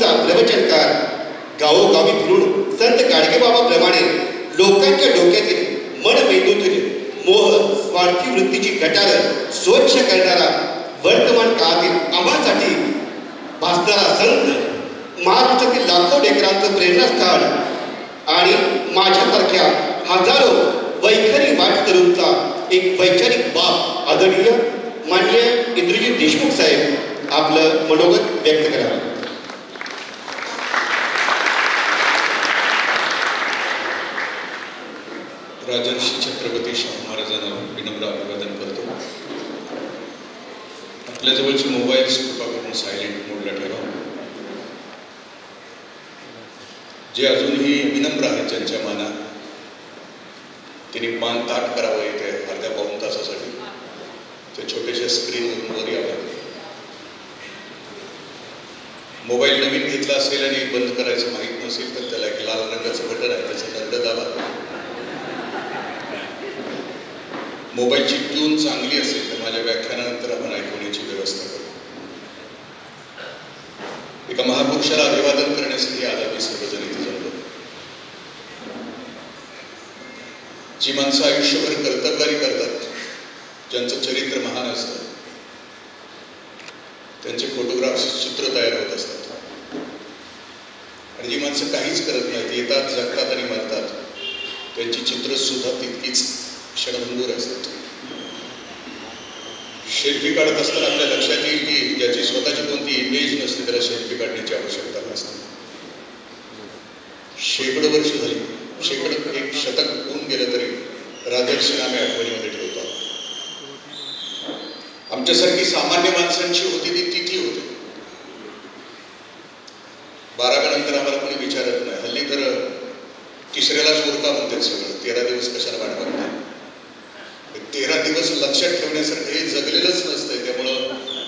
धर्माचा प्रवचनकार, गावोगावी फिरून संत गाडगेबाबा प्रमाणे लोकांच्या डोक्यातील मनमेंदूतील मोह स्वार्थी वृत्तीची गटार स्वच्छ करणारा, वर्तमान काळातील आम्हासाठी भासणारा संत, महाराष्ट्रातील लाखो लेकरांचं प्रेरणास्थान आणि माझ्यासारख्या हजारो वैखरी वाटकरूंचा एक वैचारिक बाप आदरणीय माननीय इंद्रजीत देशमुख साहेब आपलं मनोगत व्यक्त करावं. राजर्षी छत्रपती शाहू महाराजांना विनम्र अभिवादन करतो. आपल्या जवळचे मोबाईल्स कृपा करून सायलेंट मोडला ठेवा. जे अजूनही विनम्र आहेत ज्यांच्या मनात, त्यांनी मान ताट करावं येते अर्ध्या पाऊण तासासाठी. ते छोट्याशा स्क्रीनवरून वर यावं. मोबाईल नवीन घेतला असेल आणि बंद करायचं माहीत नसेल तर त्याला एक लाल रंगाचं बटन आहे, त्याचा दंड दाबा. मोबाईलची ट्यून चांगली असेल तर माझ्या व्याख्यानानंतर आपण ऐकवण्याची व्यवस्था करू. एका महापुरुषाला अभिवादन करण्यासाठी आज आम्ही सर्वजण इथे जमलो. जी माणसं आयुष्यभर कर्तबगारी करतात, ज्यांचं चरित्र महान असतं, त्यांचे फोटोग्राफ्स, चित्र तयार होत असतात. आणि जी माणसं काहीच करत नाहीत, येतात, जगतात आणि मरतात, त्यांची चित्र सुद्धा तितकीच क्षणभंगूर असतात. सेल्फी काढत असताना आपल्या लक्षात येईल की ज्याची स्वतःची कोणती इमेज नसते त्याला सेल्फी काढण्याची आवश्यकता नसते. शेकडो वर्ष झाली, शेकडो एक शतक होऊन गेलं तरी राजर्षींना आम्ही आठवणीमध्ये ठेवतो. आमच्यासारखी सामान्य माणसांची होती ती तिथी होती. 12 नंतर आम्हाला कोणी विचारत नाही. हल्ली तर तिसऱ्यालाच उरका म्हणतात सगळं. 13 दिवस कशाला वाढवत नाही. 13 दिवस लक्षात ठेवण्यासारखं हे जगलेलंच नसतंय. त्यामुळं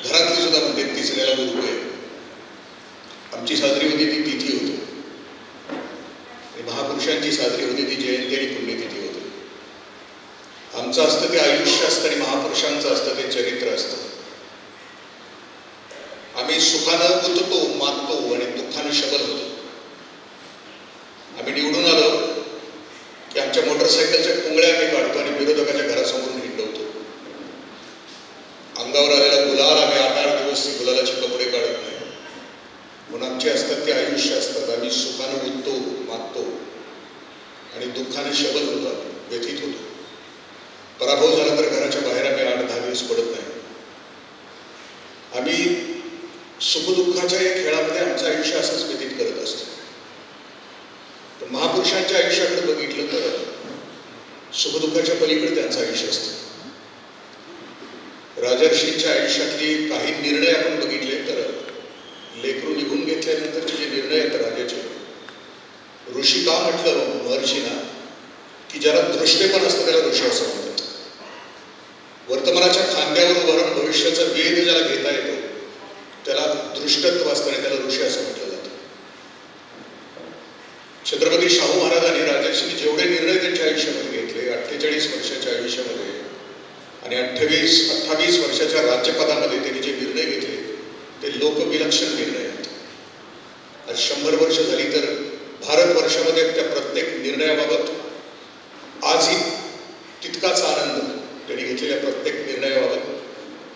घरातली सुद्धा म्हणते तिसऱ्याला उरकूय. आमची साजरी होती ती तिथी होती. महापुरुषांची साजरी होती ती जयंती आणि पुण्यतिथी होती. आमचं असतं ते आयुष्य असतं आणि महापुरुषांचं असतं ते चरित्र असतं. आम्ही सुखानं गुंततो, मागतो आणि दुःखानं शबल होतो. आम्ही निवडून आलो की आमच्या मोटरसायकलच्या पुंगळ्या आम्ही काढतो आणि विरोधकाच्या घरासमोरून हिंडवतो. अंगावर आलेला गुलाल आम्ही 8-8 दिवस गुलालाचे कपडे काढत नाही. म्हणून आमचे असतात ते आयुष्य असतात. आम्ही सुखानं गुंततो, मागतो आणि दुःखाने शबल होतो, व्यथित होतो. पराभव झाला तर घराच्या बाहेर आम्ही 8-10 दिवस पडत नाही. आम्ही सुखदुःखाच्या या खेळामध्ये आमचं आयुष्य असंच व्यतीत करत असतो. पण महापुरुषांच्या आयुष्याकडे बघितलं तर सुखदुःखाच्या पलीकडे त्यांचं आयुष्य असतं. राजर्षींच्या आयुष्यातली काही निर्णय आपण बघितले तर लेकरू निघून घेतल्यानंतरचे जे निर्णय आहेत राजाचे, ऋषी का म्हटलं महर्षींना की ज्याला दृष्टेपण असतं त्याला ऋषी असं म्हणतात. वर्तमानाच्या खांद्यावर उभं राहून भविष्याचा वेध ज्याला घेता येतो त्याला दृष्टत्व असतं आणि त्याला ऋषी असं म्हटलं जातं. छत्रपती शाहू महाराजांनी राजर्षींनी जेवढे निर्णय त्यांच्या आयुष्यामध्ये घेतले 48 वर्षाच्या आयुष्यामध्ये आणि 28 वर्षाच्या राज्यपदामध्ये त्यांनी जे निर्णय घेतले ते लोकविलक्षण निर्णय आहेत. आज 100 वर्ष झाली तर भारतवर्षामध्ये त्या प्रत्येक निर्णयाबाबत आजही तितकाच आनंद, त्यांनी घेतलेल्या प्रत्येक निर्णयाबाबत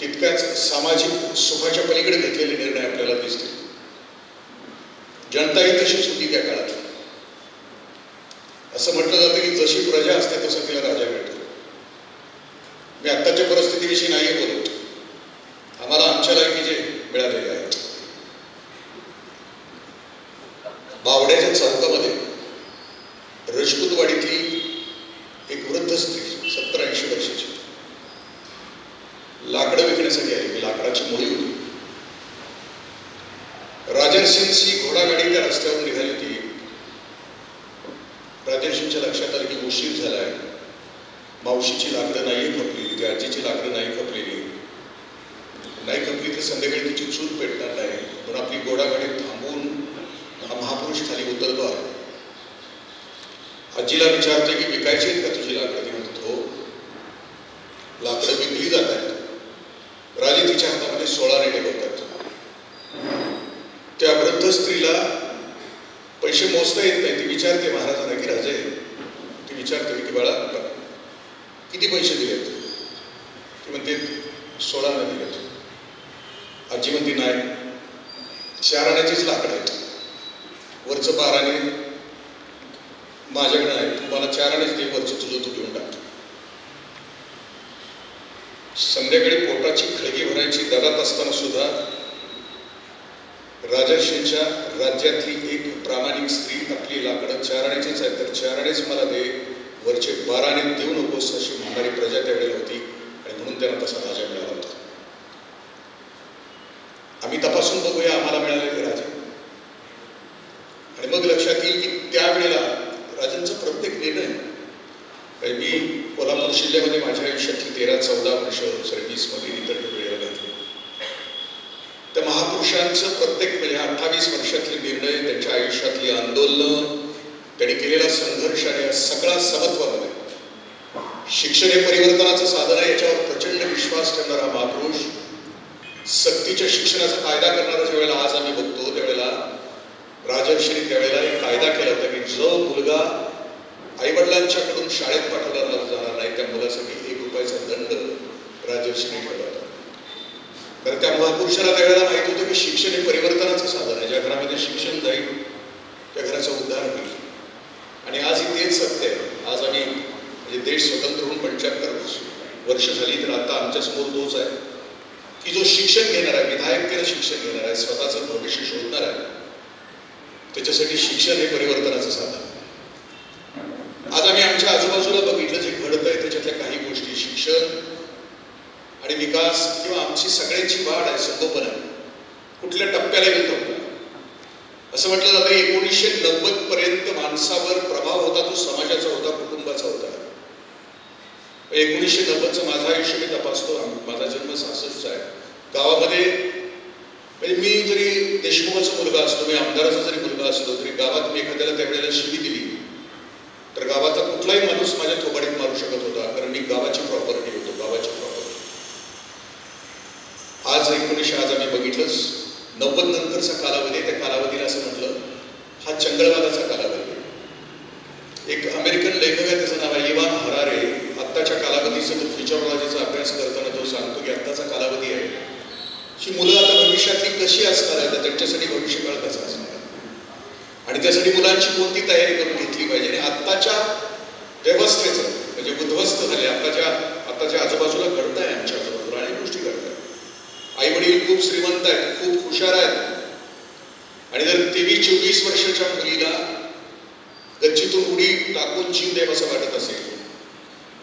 तितक्याच सामाजिक सुखाच्या पलीकडे घेतलेले निर्णय आपल्याला दिसतील. जनताही तशीच होती त्या काळात. असं म्हटलं जातं की जशी प्रजा असते तसं तिला राजा मिळतो. मी आत्ताच्या परिस्थितीविषयी नाही बोलत. आम्हाला आमच्या लायकीचे मिळालेले आहेत. बावड्याच्या चौकामध्ये रजपूतवाडीतली एक वृद्ध स्त्री 70-80 वर्षाची लाकडं विकण्यासाठी आली. लाकडाची मुळी होती. राजर्षींची घोडागाडी त्या रस्त्यावर निघाली होती. राजर्षींच्या लक्षात आलं की उशीर झाला आहे. मावशीची लाकडं नाही खपलेली, ती आजीची लाकडं नाही खपलेली. नाही खपली तर संध्याकाळी तिची चूल पेटणार नाही. म्हणून आपली घोडागाडी थांबवून हा महापुरुष खाली उतरतो आहे. आजीला विचारते की विकायची आहेत का तुझी लाकडं? ती म्हणत हो. लाकडं विकली जात आहेत. राजे तिच्या हातामध्ये 16 रेडे होतात. त्या वृद्ध स्त्री स्त्रीला पैसे मोजता येत नाही. ती विचारते महाराजांना की राजे, ती विचारते की बाळा किती पैसे दिलेत? ती म्हणते 16 आणे दिलेत. आजी म्हणते नाही, 4 आण्याचीच लाकडं आहेत, वरचं 12 आणे माझ्याकडे आहे, तुम्हाला 4 आणेच ते वरचं तुझं तू घेऊन टाकतो. संध्याकाळी पोटाची खळगी भरायची दरात असताना सुद्धा राजर्षींच्या राज्यातली एक प्रामाणिक स्त्री आपली लाकडं 4 आण्याचीच आहेत तर 4 आणेच मला दे, वरचे 12 आणे देऊ नकोस अशी म्हणणारी प्रजा त्यावेळेला होती आणि म्हणून त्यांना तसा राजा मिळाला होता. आम्ही तपासून बघूया आम्हाला मिळालेले राजे आणि मग लक्षात येईल की त्यावेळेला राजांचा प्रत्येक निर्णय, मी कोल्हापूर जिल्ह्यामध्ये माझ्या आयुष्यातली 13-14 वर्ष सर्व्हिसमध्ये इतर वेळेला घातली. त्या महापुरुषांचं प्रत्येक म्हणजे 28 वर्षातले निर्णय, त्यांच्या आयुष्यातली आंदोलनं, त्यांनी केलेला संघर्ष आणि सगळा समत्वामध्ये शिक्षण हे परिवर्तनाचं साधन आहे याच्यावर प्रचंड विश्वास ठेवणारा महापुरुष, सक्तीच्या शिक्षणाचा कायदा करणारा ज्यावेळेला आज आम्ही बघतो त्यावेळेला राजर्षींनी त्यावेळेला एक कायदा केला होता की जो मुलगा आईवडिलांच्याकडून शाळेत पाठवला जाणार नाही त्या मुलासाठी 1 रुपयाचा दंड राजर्षींनी ठेवला होता. तर त्या महापुरुषाला त्यावेळेला माहित होतं की शिक्षण हे परिवर्तनाचं साधन आहे. ज्या घरामध्ये शिक्षण जाईल त्या घराचा उद्धार होईल आणि आजही तेच सत्य आहे. आज आम्ही म्हणजे देश स्वतंत्र होऊन 75 वर्ष झाली तर आता आमच्या समोर तोच आहे की जो शिक्षण घेणार आहे, विधायकतेनं शिक्षण घेणार आहे, स्वतःचं भविष्य शोधणार आहे, त्याच्यासाठी शिक्षण हे परिवर्तनाचं साधन आहे. आज आम्ही आमच्या आजूबाजूला बघितलं जे घडत आहे त्याच्यातल्या काही गोष्टी, शिक्षण आणि विकास किंवा आमची सगळ्यांची वाढ आहे, संगोपन आहे, कुठल्या टप्प्याला गेलो असं म्हटलं जातं. 1990 पर्यंत माणसावर प्रभाव होता तो समाजाचा होता, कुटुंबाचा होता. 1990चं माझं आयुष्य मी तपासतो. माझा जन्म 66चा आहे. गावामध्ये म्हणजे मी जरी देशमुखाचा मुलगा असलो, मी आमदाराचा जरी मुलगा असलो तरी गावात मी एखाद्याला त्यावेळेला शिवी दिली तर गावाचा कुठलाही माणूस माझ्या थोबाडीत मारू शकत होता, कारण मी गावाची प्रॉपर्टी होतो, गावाची प्रॉपर्टी. आज आम्ही बघितलंच 90 नंतरचा कालावधी, त्या कालावधीला असं म्हटलं हा चंगळवादाचा कालावधी. एक अमेरिकन लेखक आहे, त्याचं नाव आहे इवान हरारे. आत्ताच्या कालावधीचा तो फ्युचरॉलॉजीचा अभ्यास करताना तो सांगतो की आत्ताचा कालावधी आहे ही मुलं आता भविष्यातली कशी असणार आहे, तर त्यांच्यासाठी भविष्यकाळ कसा असणार आहे आणि त्यासाठी मुलांची कोणती तयारी करून घेतली पाहिजे. आणि आत्ताच्या व्यवस्थेचं म्हणजे उद्ध्वस्त झाले, आत्ताच्या आजूबाजूला घडत आहे, आमच्या आजूबाजूला अनेक गोष्टी घडत आहेत. आई वडील खूप श्रीमंत आहेत, खूप हुशार आहेत आणि जर 23-24 वर्षाच्या मुलीला गच्चीतून उडी टाकून जीव द्यावा असं वाटत असेल,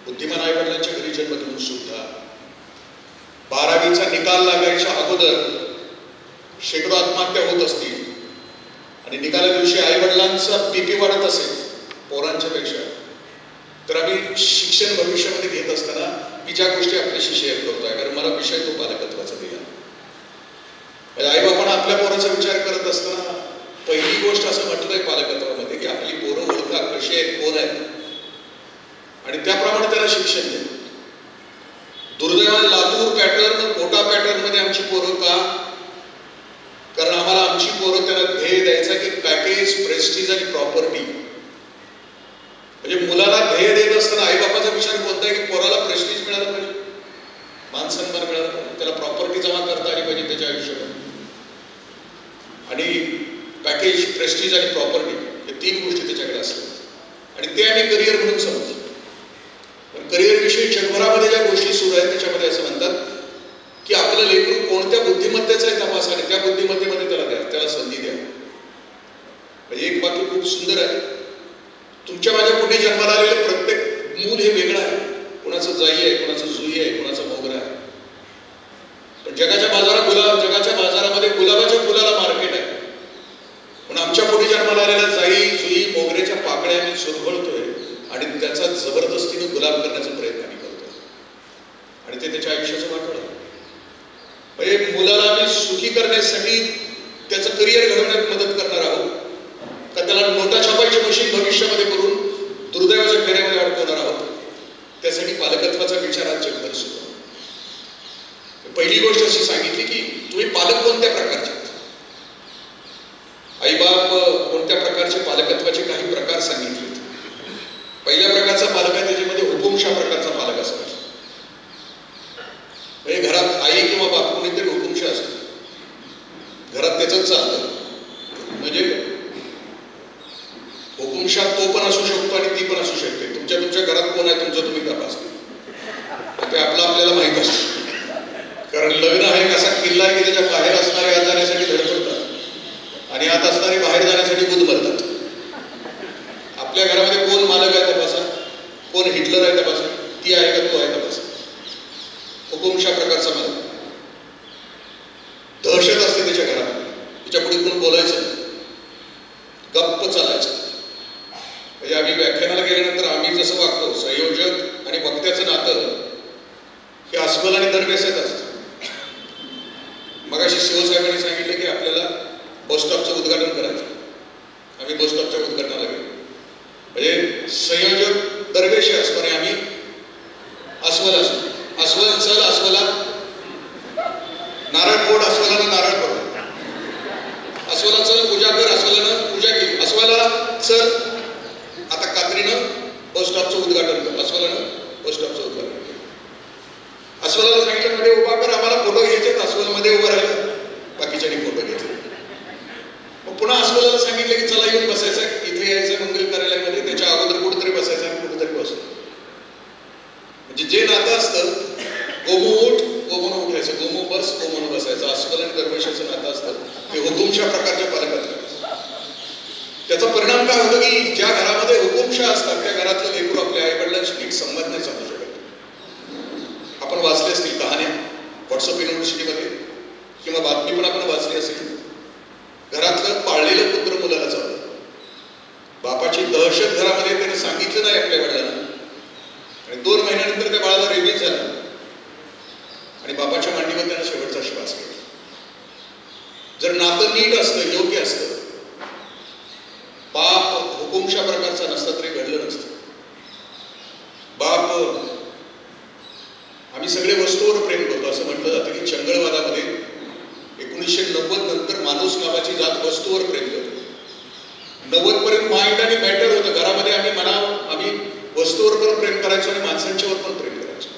बुद्धिमान आई वडिलांच्या घरी जन्म घेऊन सुद्धा 12वीचा निकाल लागायच्या अगोदर शेकडो आत्महत्या होत असतील आणि निकाला दिवशी आई वडिलांचा बीपी वाढत असेल पोरांच्या पेक्षा, तर आम्ही शिक्षण भविष्यामध्ये घेत असताना मी ज्या गोष्टी आपल्याशी शेअर करतोय, कारण मला विषय तो पालकत्वाचा दिला. आई बापांना आपल्या पोराचा विचार करत असताना पहिली गोष्ट असं म्हटलंय पालकत्वामध्ये की आपली पोरं ओळखा, कशी आहेत, कोण आहेत आणि त्याप्रमाणे त्याला शिक्षण द्या. दुर्दैवाने लातूर पॅटर्न, कोटा पॅटर्न मध्ये आमची पोरं का? कारण आम्हाला आमची पोरं त्यांना ध्येय द्यायचा की पॅकेज, प्रेस्टीज आणि प्रॉपर्टी. म्हणजे मुलाला ध्येय देत असताना आई बापाचा विचार कोणता आहे की पोराला प्रेस्टीज मिळाला पाहिजे, मान सन्मान मिळाला पाहिजे, त्याला प्रॉपर्टी जमा करता आली पाहिजे त्याच्या आयुष्यामध्ये आणि पॅकेज, प्रेस्टीज आणि प्रॉपर्टी हे 3 गोष्टी त्याच्याकडे असतात आणि ते आम्ही करिअर म्हणून समजतो. पण करिअर विषयी जगभरामध्ये ज्या गोष्टी सुरू आहेत त्याच्यामध्ये असं म्हणतात की आपलं लेकरू कोणत्या बुद्धिमत्तेचा आहे तपास आणि त्या बुद्धिमत्तेमध्ये त्याला द्या, त्याला संधी द्या. म्हणजे एक वाक्य खूप सुंदर आहे, तुमच्या माझ्या पुढे जन्माला आलेलं प्रत्येक मूल हे वेगळं आहे. कोणाचं जाई आहे, कोणाचं जुई आहे, कोणाचा मोगरा आहे. पण जगाच्या बाजारामध्ये गुलाबाच्या फुलाला मार्केट आहे. पण आमच्या पुढे जन्माला आलेल्या जाई, जुई, मोगऱ्याच्या पाकळ्या आम्ही चुरगळतोय आणि त्याचा जबरदस्तीने गुलाब करण्याचा प्रयत्न आम्ही करतोय आणि ते त्याच्या आयुष्याचं वाटोळं आहे. म्हणजे मुलाला आम्ही सुखी करण्यासाठी त्याचं करिअर घडवण्यात मदत करणार आहोत का त्याला नोटा छापायची मशीन भविष्यामध्ये करून दुर्दैवाच्या फेऱ्यामध्ये अडकवणार आहोत? त्यासाठी पालकत्वाचा विचार आज जगभर सुरू आहे. पहिली गोष्ट अशी सांगितली की तुम्ही पालक कोणत्या प्रकारचे. आई पालकत्वाचे काही प्रकार सांगितलेत. पहिल्या प्रकारचा पालक आहे त्याच्यामध्ये हुकुमशहा प्रकारचा पालक असतो. म्हणजे घरात आई किंवा बाप कोणीतरी हुकुमशहा असतो, घरात त्याच चालतं. म्हणजे हुकुमशहा तो पण असू शकतो आणि ती पण असू शकते. तुमच्या घरात कोण आहे तुमचं तुम्ही तपासा, ते आपल्याला माहित असतं. कारण लग्न हा एक असा किल्ला आहे की त्याच्या बाहेर असणारे आत जाण्यासाठी धडपडतात आणि आत असणारे बाहेर जाण्यासाठी गुदमरतात. आपल्या घरामध्ये कोण मालक आहे तपासा, कोण हिटलर आहे तपासा, ती आहे का तो आहे तपासा. हुकुमशहा प्रकारचा मालक. दहशत असते त्याच्या घरात, त्याच्या पुढे कोण बोलायचं, गप्प चालायचं. म्हणजे आम्ही व्याख्यानाला गेल्यानंतर आम्ही जसं वागतो, संयोजक आणि वक्त्याचं नातं हे अस्वल आणि दरवेळेस असतं. मगाशी शिवसाहेबांनी सांगितले की आपल्याला बसस्टॉपचं उद्घाटन करायचं. आम्ही बसस्टॉपच्या उद्घाटनाला गेलो. म्हणजे संयोजक दरवेळेस असतो आणि आम्ही अस्वल असतो. अस्वल चल अस्वला नारळ फोड, अस्वलानं नारळ फोड. अस्वला चल पूजा कर, अस्वलानं पूजा केली. अस्वला चल आता कात्रीनं बसस्टॉपचं उद्घाटन कर. अस्वलानं बसस्टॉपचं उद्घाटन केलं. अस्वलाला सांगितलं मध्ये उभा कर, आम्हाला फोटो घ्यायचे. अस्वल मध्ये उभं राहिलं, बाकीच्यांनी फोटो घेतले. मग पुन्हा अस्वलाला सांगितलं की चला येऊन बसायचं, इथे यायचं मंगल कार्यालयामध्ये. त्याच्या अगोदर कुठेतरी बसायचं आणि कुठेतरी बसलो. म्हणजे जे नातं असतं, गोमू उठ गोमून उठायचं, गोमू बस गोमून बसायचं, अस्वल आणि दरवेशाचं नातं असतं. हे हुकुमशहा प्रकारच्या पालकात. त्याचा परिणाम काय होतो की ज्या घरामध्ये हुकुमशहा असतात त्या घरातलं लेकरू आपल्या आई वडिलांशी नीट संवाद नाही साधू शकत. आपण वाचले असतील कहाण्या व्हॉट्सअप युनिव्हर्सिटीमध्ये किंवा बातमी पण आपण वाचली असेल. घरातलं पाळलेलं पुत्र मुलाला चाललं, बापाची दहशत घरामध्ये त्याने सांगितलं नाही आपल्या वडिलांना आणि 2 महिन्यानंतर त्या बाळाला रेबीज झाला आणि बापाच्या मांडीवर त्यानं शेवटचा श्वास घेतला. जर नातं नीट असतं, योग्य असतं, बाप हुकुमशहा प्रकारचा नसता तरी घडलं नसतं. बाप, आम्ही सगळे वस्तूवर प्रेम करतो. असं म्हटलं जातं की चंगळवादामध्ये 1990 नंतर माणूस नावाची जात वस्तूवर प्रेम करतो. 90 पर्यंत माइंड आणि मॅटर होतं घरामध्ये. आम्ही वस्तूवर पण प्रेम करायचो आणि माणसांच्यावर पण प्रेम करायचो.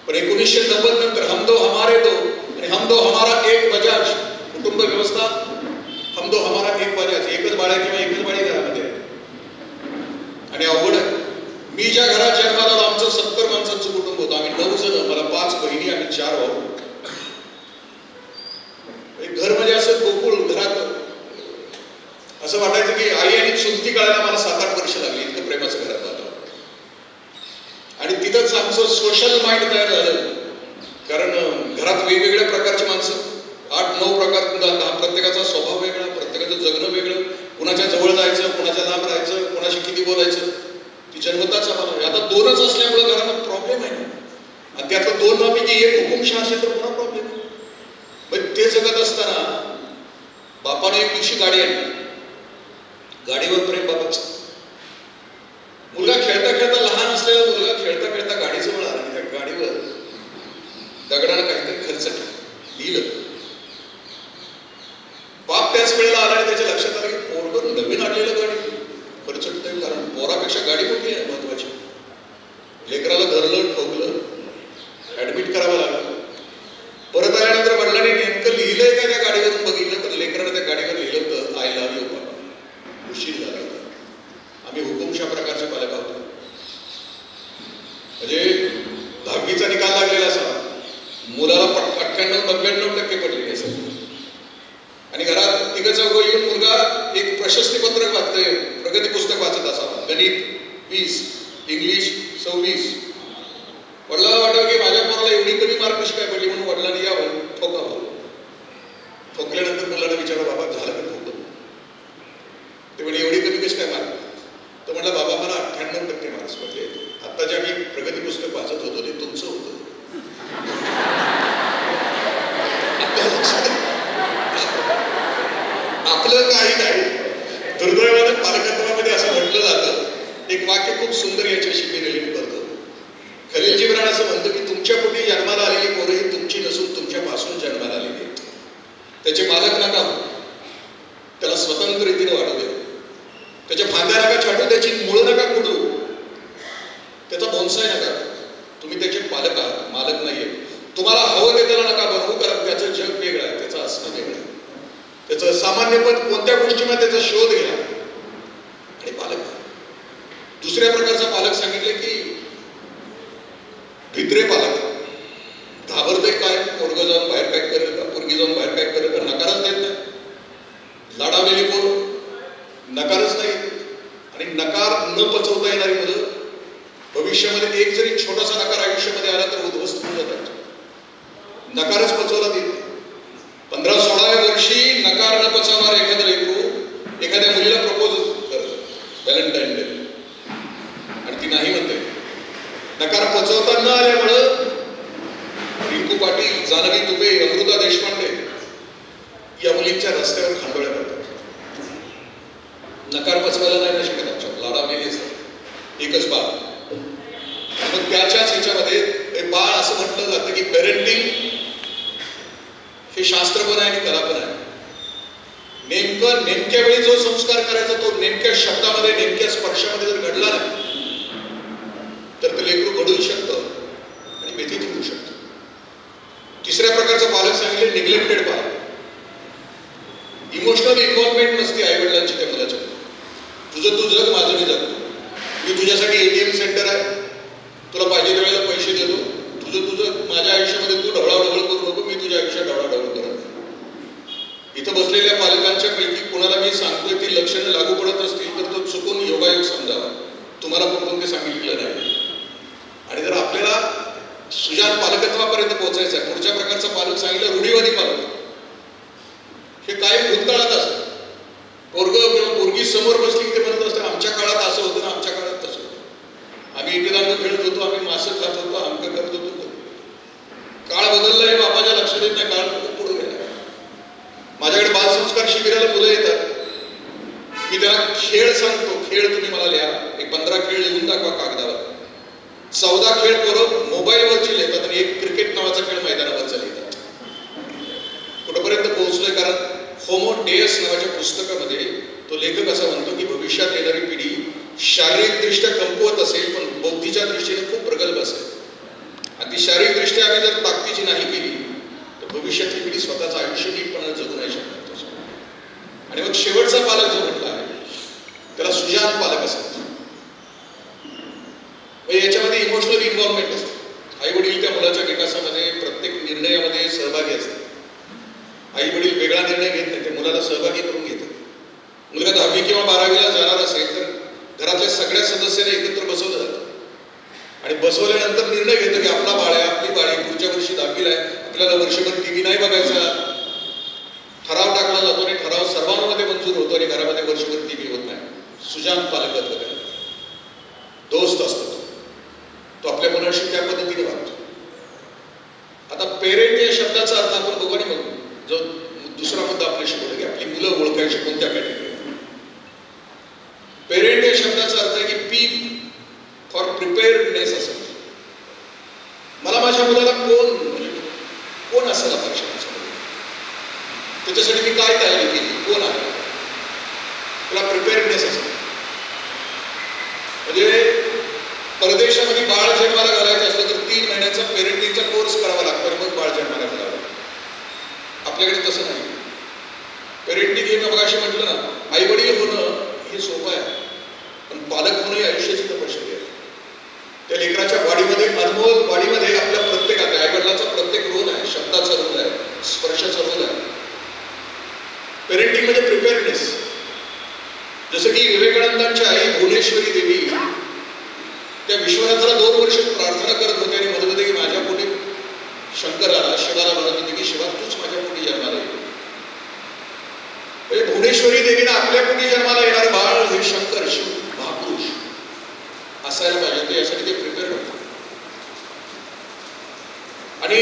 पण 1990 नंतर हम दो हमारे दो आणि हम दो हमारा एक बजाज कुटुंब व्यवस्था, हम दो हमारा एक बजाज, एकच बाळ किंवा एकच बाळी घरामध्ये आणि अवघड आहे. मी ज्या घरात जन्माला आलो आमचं 70 माणसांचं कुटुंब होतं. आम्ही 9 जण, मला 5 बहिणी, आम्ही 4 भाऊ. घर म्हणजे असं गोकुळ. घरात असं वाटायचं की आई आणि चुलती कळायला मला 7-8 वर्ष लागली. इतकं प्रेमाचं घरात वातावरण. आणि तिथंच आमचं सोशल माइंड तयार झालं. कारण घरात वेगवेगळ्या प्रकारची माणसं, 8-9 प्रकार, प्रत्येकाचा स्वभाव वेगळा, प्रत्येकाचं जगणं वेगळं, कुणाच्या जवळ जायचं, कुणाच्या लांब राहायचं, कुणाशी किती बोलायचं, ती जन्मताच आम्हाला. आता 2च असल्यामुळे घरात प्रॉब्लेम आहे आणि त्यातलं 2 पैकी एक हुकुमशहा असेल तर पुन्हा प्रॉब्लेम. पण ते जगत असताना बापाने एक दिवशी गाडी आणली. गाडीवर प्रेम बाबाचं. मुलगा खेळता खेळता, लहान असलेला मुलगा खेळता खेळता गाडीजवळ आला आणि त्या गाडीवर दगडानं काहीतरी खर्च लिहिलं. बाप त्याच वेळेला आला आणि त्याच्या लक्षात आलं की पोरगं नवीन आणलेलं गाडी खर्चट नाही, कारण पोरापेक्षा गाडी मोठी आहे महत्वाची. लेकराला धरलं, ठोकलं, ऍडमिट करावं लागलं. परत आल्यानंतर वडिलांनी नेमकं लिहिलंय का त्या गाडीवरून बघितलं तर लेकरानं त्या गाडीवर लिहिलं होतं आय लव्ह यू बाबा. उशीर झाला होता. आम्ही हुकुमशहा प्रकारचे पालक आहोत. म्हणजे 10वीचा निकाल लागलेला असावा, मुलाला 98-99% पडलेले असावे आणि घरात 3-4 येऊन मुलगा एक प्रशस्ती पत्रक वाचतोय, प्रगती पुस्तक वाचत असावा. गणित 20, इंग्लिश 26. वडिलांना वाटलं की माझ्या पोराला एवढी कमी मार्क कशी काय पडली, म्हणून वडिलांनी यावं ठोकावं. ठोकल्यानंतर मुलाला विचारा बाबा झालं का ठोकलं. ते म्हणजे एवढी कमी कशी काय मार्क. तर म्हटलं बाबा मला 98% मार्क्स पडले. आता जे आम्ही प्रगती पुस्तक वाचत होतो ते तुमचं होतं. आपलं काही नाही. दुर्दैवानं पालकत्वामध्ये असं म्हटलं जातं. एक वाक्य खूप सुंदर याच्याशी मी रिलेट करतो. खलील जिब्रान असं म्हणतो की तुमच्या पोटी जन्माला आलेली पोरं ही तुमची नसून तुमच्यापासून जन्माला आलेली आहेत. त्याचे मालक नका, त्याला स्वतंत्र रीतीने वाढू दे. त्याच्या फांद्या नका छाटू, त्याची मुळं नका कुडू, त्याचा बोन्साय नका. तुम्ही त्याचे पालक आहात, मालक नाहीये. तुम्हाला हवं ते त्याला नका बनवू, कारण त्याचं जग वेगळं आहे, त्याचं असणं वेगळं आहे. त्याचं सामान्यपण कोणत्या गोष्टीमध्ये त्याचा शोध घ्या आणि पालक. दुसऱ्या प्रकारचा पालक सांगितले की भित्रे पालक. घाबरते काय, पोरगं जाऊन बाहेर काय करेल का, पोरगी जाऊन बाहेर काय करेल का, नकारच देत नाही. लाडावलेली पोर नकारच नाही. आणि नकार न पचवता येणारी मुलं भविष्यामध्ये एक जरी छोटासा नकार आयुष्यामध्ये आला तर उद्ध्वस्त होऊन जातात. नकारच पचवला देत नाही. 15-16व्या वर्षी नकार न पचवणार एखादं लेकरू एखाद्या मुलीला प्रपोज करतं व्हॅलेंटाईन डे, आणि ती नाही म्हणते. नकार पचवता न आल्यामुळं रिंकू पाटील, जानवी तुपे, अमृता देशपांडे या मुलींच्या रस्त्यावर खांडोळ्या पडतात. नकार पचवायला नाही ना शकत. आमच्या लाडावलेली असतात. एकच बाळ. मग त्याच्याच ह्याच्यामध्ये बाळ असं म्हटलं जातं की पेरेंटिंग हे शास्त्र पण आहे आणि कला पण आहे. नेमकं नेमक्या वेळी जो संस्कार करायचा तो नेमक्या शब्दामध्ये, नेमक्या स्पर्शामध्ये जर घडला नाही तर ते लेकरू घडू शकतं आणि व्यथित होऊ शकतं. तिसऱ्या प्रकारचा पालक सांगितले निग्लेक्टेड पालक. इमोशनल इन्व्हॉल्वमेंट नसते आई वडिलांची त्या मुलाच्या. तुझं तू जग, माझं मी जगतो. मी तुझ्यासाठी ATM सेंटर आहे, तुला पाहिजे त्या वेळेला पैसे देतो. तुझं माझ्या आयुष्यामध्ये तू ढवळाढवळ करू नको, मी तुझ्या आयुष्यात ढवळाढवळ करत. इथं बसलेल्या पालकांच्या पैकी कोणाला मी सांगतोय ती लक्षणं लागू पडत असतील तर तो चुकून योगायोग समजावा. तुम्हाला पण ते सांगितलेलं नाही. आणि जर आपल्याला सुजान पालकत्वापर्यंत पोहोचायचं आहे, पुढच्या प्रकारचा पालक सांगितलं रूढीवादी पालक. हे कायम भूतकाळात असतं. पोरग किंवा पोरगी समोर बसली की ते म्हणत असतं आमच्या काळात असं होतं ना, आमच्या काळात तसं होतं, आम्ही इटेदांड खेळत होतो, आम्ही मासं खात होतो, आमकं करत होतो. काळ बदलला हे बापाच्या लक्षात येत नाही. काळ खूप पुढे गेला. माझ्याकडे बालसंस्कार शिबिराला मुलं येतात. मी त्यांना खेळ सांगतो. खेळ तुम्ही मला लिहा. एक 15 खेळ लिहून दाखवा कागदावर. 14 खेळ पोरं मोबाईलवरची लिहितात आणि एक क्रिकेट नावाचा खेळ मैदानावरचा लिहितात. कुठपर्यंत पोहोचलोय? कारण होमो डेअस नावाच्या पुस्तकामध्ये तो लेखक असा म्हणतो की भविष्यात येणारी पिढी शारीरिकदृष्ट्या कमकुवत असेल पण बौद्धीच्या दृष्टीने खूप प्रगल्भ असेल. आणि ती शारीरिकदृष्ट्या आम्ही जर ताकदीची नाही केली तर भविष्यातली पिढी स्वतःचं आयुष्य नीटपणे जगू नाही शकणार. आणि मग शेवटचा पालक जो म्हटला आहे त्याला सुजान पालक असतात. याच्यामध्ये इमोशनल इन्व्हॉल्वमेंट असते. आई वडील त्या मुलाच्या विकासामध्ये प्रत्येक निर्णयामध्ये सहभागी असतात. आई वडील वेगळा निर्णय घेत नाही, ते मुलाला सहभागी करून घेतात. मुलगा 10वी किंवा 12वीला जाणार असेल तर घरातल्या सगळ्या सदस्यांना एकत्र बसवलं जातं आणि बसवल्यानंतर निर्णय घेतो की आपला बाळ आहे, आपली बाळ आहे, पुढच्या वर्षी 10वीला आहे, आपल्याला वर्षभर TV नाही बघायचा. ठराव टाकला जातो आणि ठराव सर्वांमध्ये मंजूर होतो आणि घरामध्ये वर्षभर TV होत नाही. सुजान पालकत्व काय दोस्त असतो तो आपल्या मुलाशी त्या पद्धतीने वागतो. आता पेरेंट या शब्दाचा अर्थ आपण बघू आणि बघू. जो दुसरा मुद्दा आपल्याशी बोलू की आपली मुलं ओळखायची कोणत्या कॅटेगरी. पेरेंट या शब्दाचा अर्थ आहे की P फॉर प्रिपेअर्डनेस असेल. मला माझ्या मुलाला कोण असायला पाहिजे, त्याच्यासाठी मी काय तयारी केली, कोण आहे, त्याला प्रिपेअर्डनेस असेल. म्हणजे परदेशामध्ये बाळ जन्माला घालायचं असलं तर 3 महिन्यांचा पेरेंटिंगचा कोर्स करावा लागतो आणि मग बाळ जन्माला घालावं. आपल्याकडे तसं नाही. पेरेंटिंग हे मग अशी म्हटलं ना, आई वडील होणं हे सोपं आहे पण पालक होणं ही आयुष्याची तपश्चर्या आहे. त्या लेकराच्या वाढीमध्ये, अनमोल वाढीमध्ये आपल्या प्रत्येकाचा, आई वडिलांचा प्रत्येक रोल आहे, शब्दाचा रोल आहे, स्पर्शाचा रोल आहे. पेरेंटिंग म्हणजे प्रिपेअरनेस. जसं की विवेकानंदांची आई भुवनेश्वरी देवी त्या विश्वनाथाला 2 वर्ष प्रार्थना करत होते आणि म्हणत होते की माझ्या पोटी शंकराला, शिवाला म्हणत होते की शिवा तूच माझ्या पोटी जन्माला येईल. म्हणजे भुवनेश्वरी देवीनं आपल्या पोटी जन्माला येणारे बाळ हे शंकर, शिव, महापुरुष असायला पाहिजे. ते यासाठी ते प्रिपेअर होते. आणि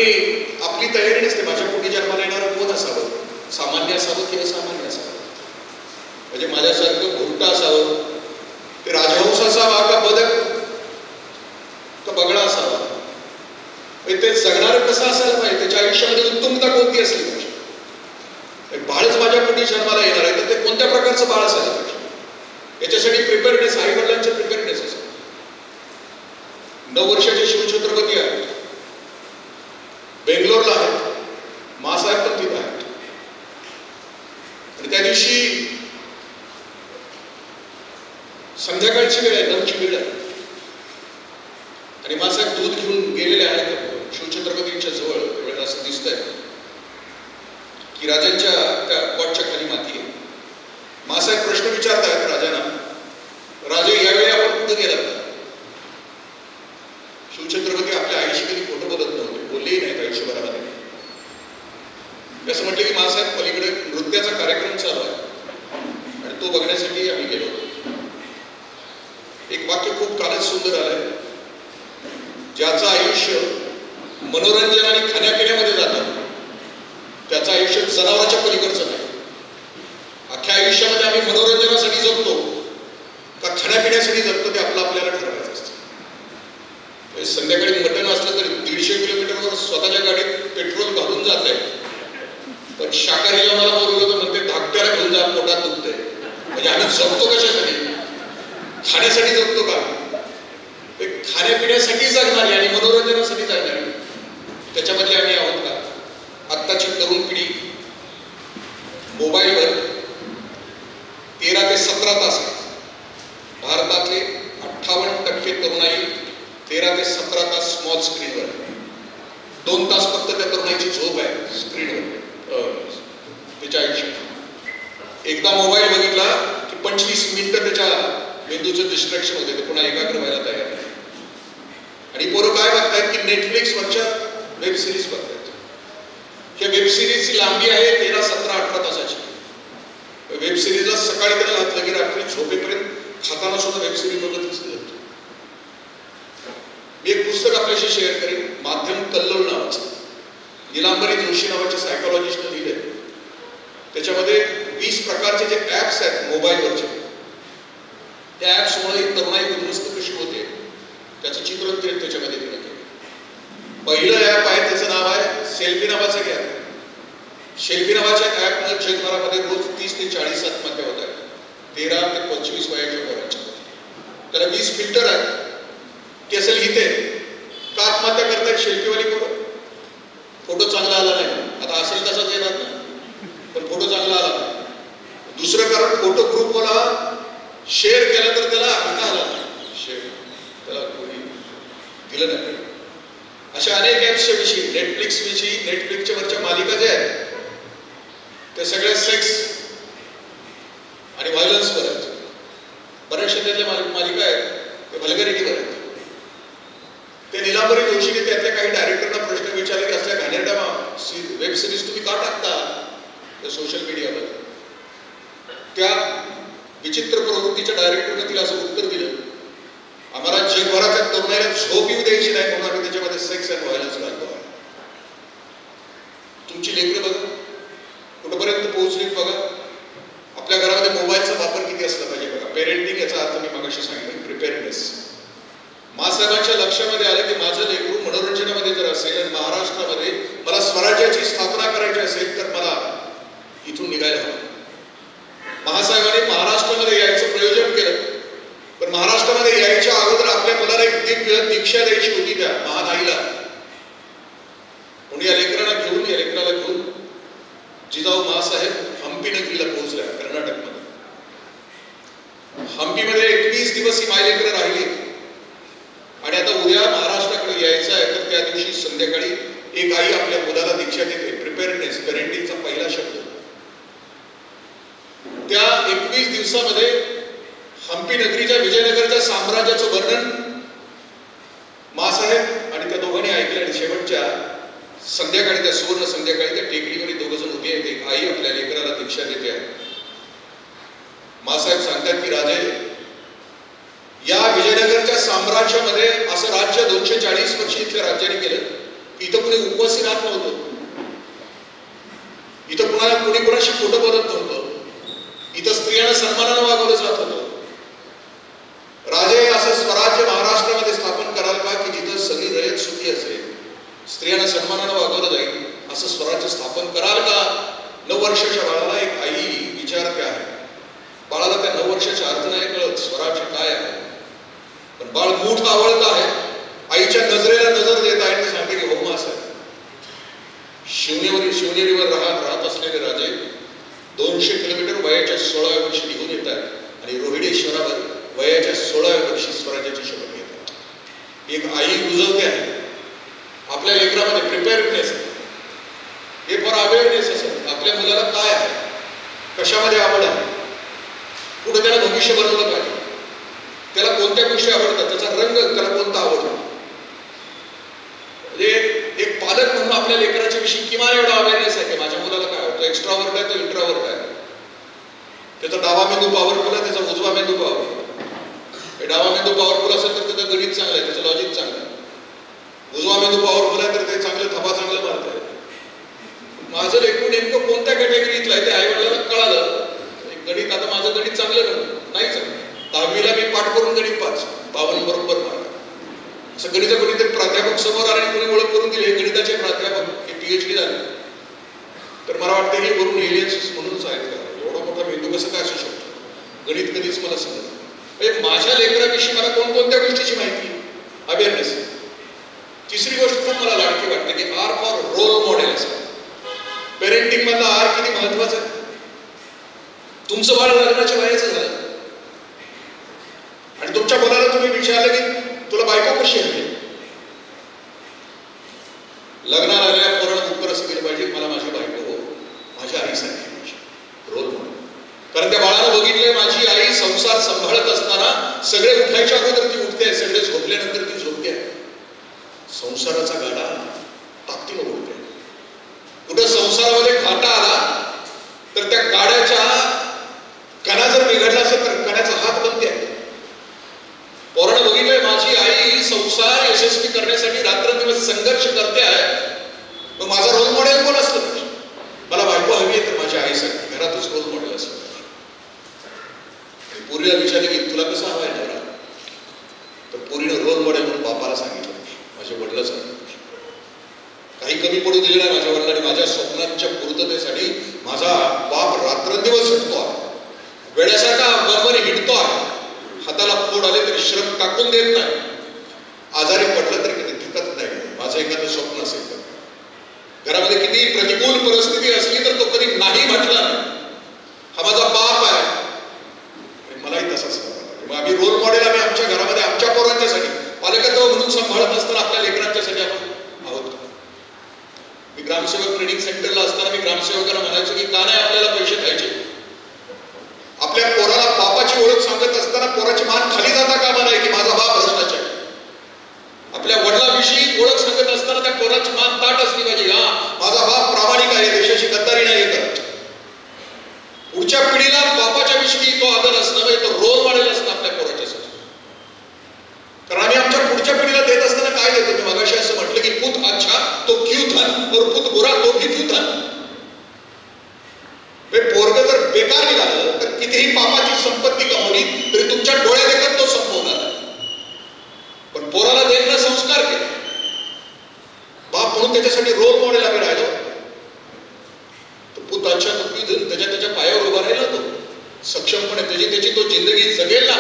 आपली तयारी नसते. माझ्या पोटी जन्माला येणारं कोण असावं, सामान्य असावं की असामान्य असावं. म्हणजे माझ्यासारखं भुरटा असावं, ते राजहंस असावा का बदक का बगळा असावा. ते जगणारं कसं असायला पाहिजे, त्याच्या आयुष्यामध्ये उत्तमता कोणती असली पाहिजे. बाळच माझ्या पोटी जन्माला येणार आहे तर ते कोणत्या प्रकारचं बाळ असायला पाहिजे. याच्यासाठी प्रिपेअरनेस, आई वडिलांचं प्रिपेअरनेस असं. 9 वर्षाचे शिवछत्रपती आहेत, बेंगलोरला आहेत, मासाहेब पण तिथं आहेत. आणि त्या दिवशी संध्याकाळची वेळ आहे, 9ची वेळ आहे, आणि मासाहेब दूध घेऊन गेलेले आहेत शिवछत्रपतींच्या जवळ. वेळेला असं दिसतंय की राजांच्या त्या कॉटच्या खाली माती आहे. मासाहेब प्रश्न विचारतायत राजांना, राजे यावेळी आपण कुठे गेलात का? शिवछत्रपती आपल्या आईशी कधी खोटं बोलत नव्हते, बोललेही नाहीत आयुष्यभरामध्ये. असं म्हटलं की मासाहेब पलीकडे नृत्याचा कार्यक्रम चालू आहे आणि तो बघण्यासाठी आम्ही गेलो. एक वाक्य खूप कालच सुंदर आलंय, ज्याचं आयुष्य मनोरंजन आणि खाण्यापिण्यामध्ये जातं त्याचं आयुष्य जनावराच्या पलीकडचं नाही. अख्ख्या आयुष्यामध्ये आम्ही मनोरंजनासाठी जगतो का खाण्यापिण्यासाठी जगतो ते आपल्याला ठरवायचं असतं. संध्याकाळी मटण असलं तरी 150 किलोमीटरवर स्वतःच्या गाडीत पेट्रोल घालून जात आहे, पण शाकाहारीला मला बोलवलं तर म्हणते धाकट्याला घेऊन जा, पोटात दुखतंय. म्हणजे आम्ही जगतो कशासाठी? खाण्यासाठी जगतो का? ते खाण्यापिण्यासाठी जगणारी आणि मनोरंजनासाठी जगणारी, त्याच्यामध्ये आम्ही आहोत का? आत्ताची तरुण पिढी मोबाईलवर 13 ते 17 तास आहे. भारतातले 58% तरुणाई 13 ते 17 तास स्मॉल स्क्रीनवर. 2 तास फक्त त्या तरुणाईची झोप आहे स्क्रीनवर त्याच्या आयुष्यात. एकदा मोबाईल बघितला की 25 मिनिटं त्याच्या मेंदूचं डिस्ट्रॅक्शन होते, ते पुन्हा एकाग्र व्हायला तयार नाही. आणि पोरं काय बघतायत की नेटफ्लिक्सवरच्या वेब सिरीज बघतायत. या वेब सिरीजची लांबी आहे 13, 17, 18 तासाची. वेब सिरीजला सकाळी त्याला घातलं की रात्री झोपेपर्यंत खाताना सुद्धा वेब सिरीज बघतच नाही. मी एक पुस्तक आपल्याशी शेअर करेन, माध्यम कल्लोळ नावाचं, नीलांबरी जोशी नावाच्या सायकोलॉजिस्टने लिहिलंय. त्याच्यामध्ये 20 प्रकारचे जे ऍप्स आहेत मोबाईलवरचे, त्या ऍप्समुळे तरुणाई उद्ध्वस्त कशी होते त्याचं चित्रण त्याच्यामध्ये दिलं. पहिलं ऍप आहे त्याचं नाव आहे सेल्फी नावाचं ऍप. सेल्फी नावाच्या ऍपनं जगभरामध्ये रोज 30 ते 40 आत्महत्या होत आहेत, 13 ते 25 वयाच्या पोरांच्या. त्याला 20 फिल्टर आहेत. ते असं लिहिते का आत्महत्या करतायत सेल्फीवाली पोरं? फोटो चांगला आला नाही, आता असेल तसाच येणार नाही, पण फोटो चांगला आला नाही. दुसरं कारण फोटो ग्रुपवाला शेअर केला तर त्याला अंका आला नाही, शेअर त्याला कोणी दिलं नाही. अशा अनेक ऍप्सच्या विषयी, नेटफ्लिक्स विषयी, नेटफ्लिक्सच्या वरच्या मालिका ज्या आहेत त्या सगळ्या सेक्स आणि व्हायलन्सवर आहेत. बऱ्याचशा त्यातल्या मालिका आहेत ते व्हल्गॅरिटीवर आहेत. ते नीलांबरी जोशीने त्यातल्या काही डायरेक्टरना प्रश्न विचारले की असल्या घाणेरड्या वेब सिरीज तुम्ही का टाकता सोशल मीडियावर? त्या विचित्र प्रवृत्तीच्या डायरेक्टरने तिला असं उत्तर दिलं, आम्हाला जगभराच्या तरुणाईला झोप येऊ द्यायची नाही म्हणून आम्ही त्याच्यामध्ये सेक्स अँड व्हायलन्स घालतो आहे. तुमची लेकरं बघा कुठपर्यंत पोहोचली बघा. आपल्या घरामध्ये मोबाईलचा वापर किती असला पाहिजे बघा. पेरेंटिंग याचा अर्थ मी मगाशी सांगितलं प्रिपेअरनेस. मासाहेबांच्या लक्षामध्ये आलं की माझं लेकरू मनोरंजनामध्ये जर असेल आणि महाराष्ट्रामध्ये मला स्वराज्याची स्थापना करायची असेल तर मला इथून निघायला हवं. महासाहेबांनी महाराष्ट्रामध्ये यायचं प्रयोजन केलं, पण महाराष्ट्रामध्ये यायच्या अगोदर आपल्या मुलाला एक दिव्य दीक्षा द्यायची होती त्या महान आईला. म्हणून या लेकराला घेऊन जिजाऊ मासाहेब हम्पी नगरीला पोहोचल्या कर्नाटकमध्ये. हम्पीमध्ये 21 दिवस ही मायलेकरं राहिली आणि आता उद्या महाराष्ट्राकडे यायचं आहे. तर त्या दिवशी संध्याकाळी एक आई आपल्या मुलाला दीक्षा देते. प्रिपेअरनेस, पेरेंटिंगचा पहिला शब्द. त्या 21 दिवसामध्ये हम्पी नगरीच्या विजयनगरच्या साम्राज्याचं वर्णन मासाहेब आणि त्या दोघांनी ऐकलं. आणि शेवटच्या संध्याकाळी, त्या सुवर्ण संध्याकाळी त्या टेकडीवर दोघ जण उभे आहेत. एक आई आपल्या लेकराला दीक्षा देते आहे. मासाहेब सांगतात की राजे, या विजयनगरच्या साम्राज्यामध्ये असं राज्य 240 वर्ष इथल्या राज्याने केलं की इथं कुणी उपवासी राहत नव्हतं, इथं कुणी कुणाशी खोटं बोलत नव्हतं, इथं स्त्रियांना सन्मानानं वागवलं जात होतं. राजे, असं स्वराज्य महाराष्ट्रामध्ये स्थापन कराल का की जिथं सगळी रयत सुखी असेल, स्त्रियांना सन्मानानं वागवलं जाईल, असं स्वराज्य स्थापन कराल का? 9 वर्षाच्या बाळाला एक आई विचारते आहे. बाळाला त्या 9 वर्षाचा अर्थ नाही कळत स्वराज्य काय आहे. पण बाळ मूठ आवडत आहे, आईच्या नजरेला नजर देत आहे, ते सांगते की हो मास आहे. शिवनेरीवर राहत असलेले राजे 200 किलोमीटर वयाच्या 16व्या वर्षी निघून येत आहेत आणि रोहिडेश्वरावर वयाच्या 16व्या वर्षी स्वराज्याची शपथ घेतात. एक आई रुजवते आहे आपल्या लेकरामध्ये प्रिपेअरनेस, हे फॉर अवेअरनेस असेल आपल्या मुलाला काय आहे, कशामध्ये आवड आहे, कुठे त्याला भविष्य बनवलं पाहिजे, त्याला कोणत्या गोष्टी आवडतात, त्याचा रंग त्याला कोणता आवडतो. म्हणजे एक पालक म्हणून आपल्या लेकराच्या विषयी किमान एवढा अवेअरनेस आहे की माझ्या मुलाला काय आवडतं, एक्स्ट्रावर्ट आहे तो इंट्रावर्ट आहे, त्याचा डावा मेंदू पॉवरफुल आहे, त्याचा उजवा मेंदू पॉवरफुल. डावा मेंदू पॉवरफुल असेल तर त्याचं गणित चांगलं आहे, त्याचं लॉजिक चांगलं आहे. उजवा मेंदू पॉवरफुल आहे तर ते चांगलं थपा चांगलं मारत आहे. माझं लेकरू नेमकं कोणत्या कॅटेगरीतलं आहे ते आई वडिलांना कळालं. गणित आता माझं गणित चांगलं नाहीच. 10वीला मी पाठ करून गणित 52 बरोबर मार्क. असं गणित कोणीतरी प्राध्यापक समोर आले आणि कोणी ओळख करून दिली हे गणिताचे प्राध्यापक हे PhD झाले, तर मला वाटतं हे वरून एलियन्स म्हणून सांगितलं. एवढा मोठा मेंदू कसं काय असू शकतो, गणित कधीच मला समजलं. माझ्या लेकराविषयी मला कोणकोणत्या गोष्टीची माहिती, अवेअरनेस. तिसरी गोष्ट खूप मला लाडकी वाटते की आर फॉर रोल मॉडेल असं. पेरेंटिंग मधला आर किती महत्वाचा आहे. तुमचं बाळ लग्नाच्या वयाचं झालं आणि तुमच्या मुलाला तुम्ही विचारलं की तुला बायको कशी हवी, लग्नाला आलेल्या पोराला उत्तर असं केलं पाहिजे मला माझी बायको हो माझ्या आईसारखी पाहिजे, रोल मॉडेल. कारण त्या बाळानं बघितलंय माझी आई संसार सांभाळत असताना सगळे उठायच्या अगोदर ती उठते, सगळे झोपल्यानंतर ती झोपते. संसाराचा गाडा ताकदीनं उडते. कुठं संसारामध्ये घाटा आला तर त्या गाड्याच्या कणा जर बिघडला असेल तर कणाचा हात बंद आहे. पोरानं बघितलंय माझी आई संसार यशस्वी करण्यासाठी रात्रंदिवस संघर्ष करते आहे. मग माझा रोल मॉडेल कोण असलं पाहिजे. मला बायको हवी आहे तर माझ्या आईसाठी घरातच रोल मॉडेल असलं पाहिजे. पोरीला विचारले की तुला कसं हवं आहे नवरा, तर पोरीनं रोल मॉडेल म्हणून बापाला सांगितलं माझ्या वडिलांना सांगितलं. काही कमी पडू दिले नाही माझ्या वडिलांनी. माझ्या स्वप्नांच्या पूर्ततेसाठी माझा बाप रात्रंदिवस झटतो आहे, वेड्यासारखा बरोबर हिंडतो आहे. हाताला फोड आले तरी श्रम टाकून देत नाही, आजारी पडलं तरी कधी थकत नाही. माझं एखादं स्वप्न असेल तर घरामध्ये किती प्रतिकूल परिस्थिती असली तर तो कधी नाही म्हटला नाही. हा माझा बाप आहे, मलाही तसाच. मग आम्ही रोल मॉडेल आम्ही आमच्या घरामध्ये आमच्या पोरांच्यासाठी पालकत्व म्हणून सांभाळत असताना आपल्या लेकरांच्यासाठी आपण आहोत. मी ग्रामसेवक ट्रेनिंग सेंटरला असताना मी ग्रामसेवकांना म्हणायचो की का नाही आपल्याला पैसे द्यायचे. आपल्या पोराला बापाची ओळख सांगत असताना पोराची मान खाली जाता कामा नाही की माझा बाप भ्रष्टाचार. आपल्या वडिलांविषयी ओळख सांगत असताना त्या पोराची मान ताट असली पाहिजे, हा माझा बाप प्रामाणिक आहे, देशाची गद्दारी नाही करत. पुढच्या पिढीला बापाच्या विषयी तो आदर असणं, तो रोल मॉडेल असणं आपल्या पोराच्यासाठी. कारण आम्ही आमच्या पुढच्या पिढीला देत असताना काय देतो. मी मगाशी असं म्हटलं की पुत अच्छा तो क्यू धन और पुत बुरा तो भी क्यू धन. पोरग जर बेकार निघालं तर कितीही पापाची संपत्ती कमवली तरी तुमच्या डोळे देखत तो संपवणार. पण पोराला देखणं संस्कार केले बाप म्हणून त्याच्यासाठी रोल मॉडेल आम्ही राहिलो. पुत अच्छा तो क्यू धन, त्याच्या पायावर उभा राहिला तो सक्षमपणे त्याची तो जिंदगी जगेल ना.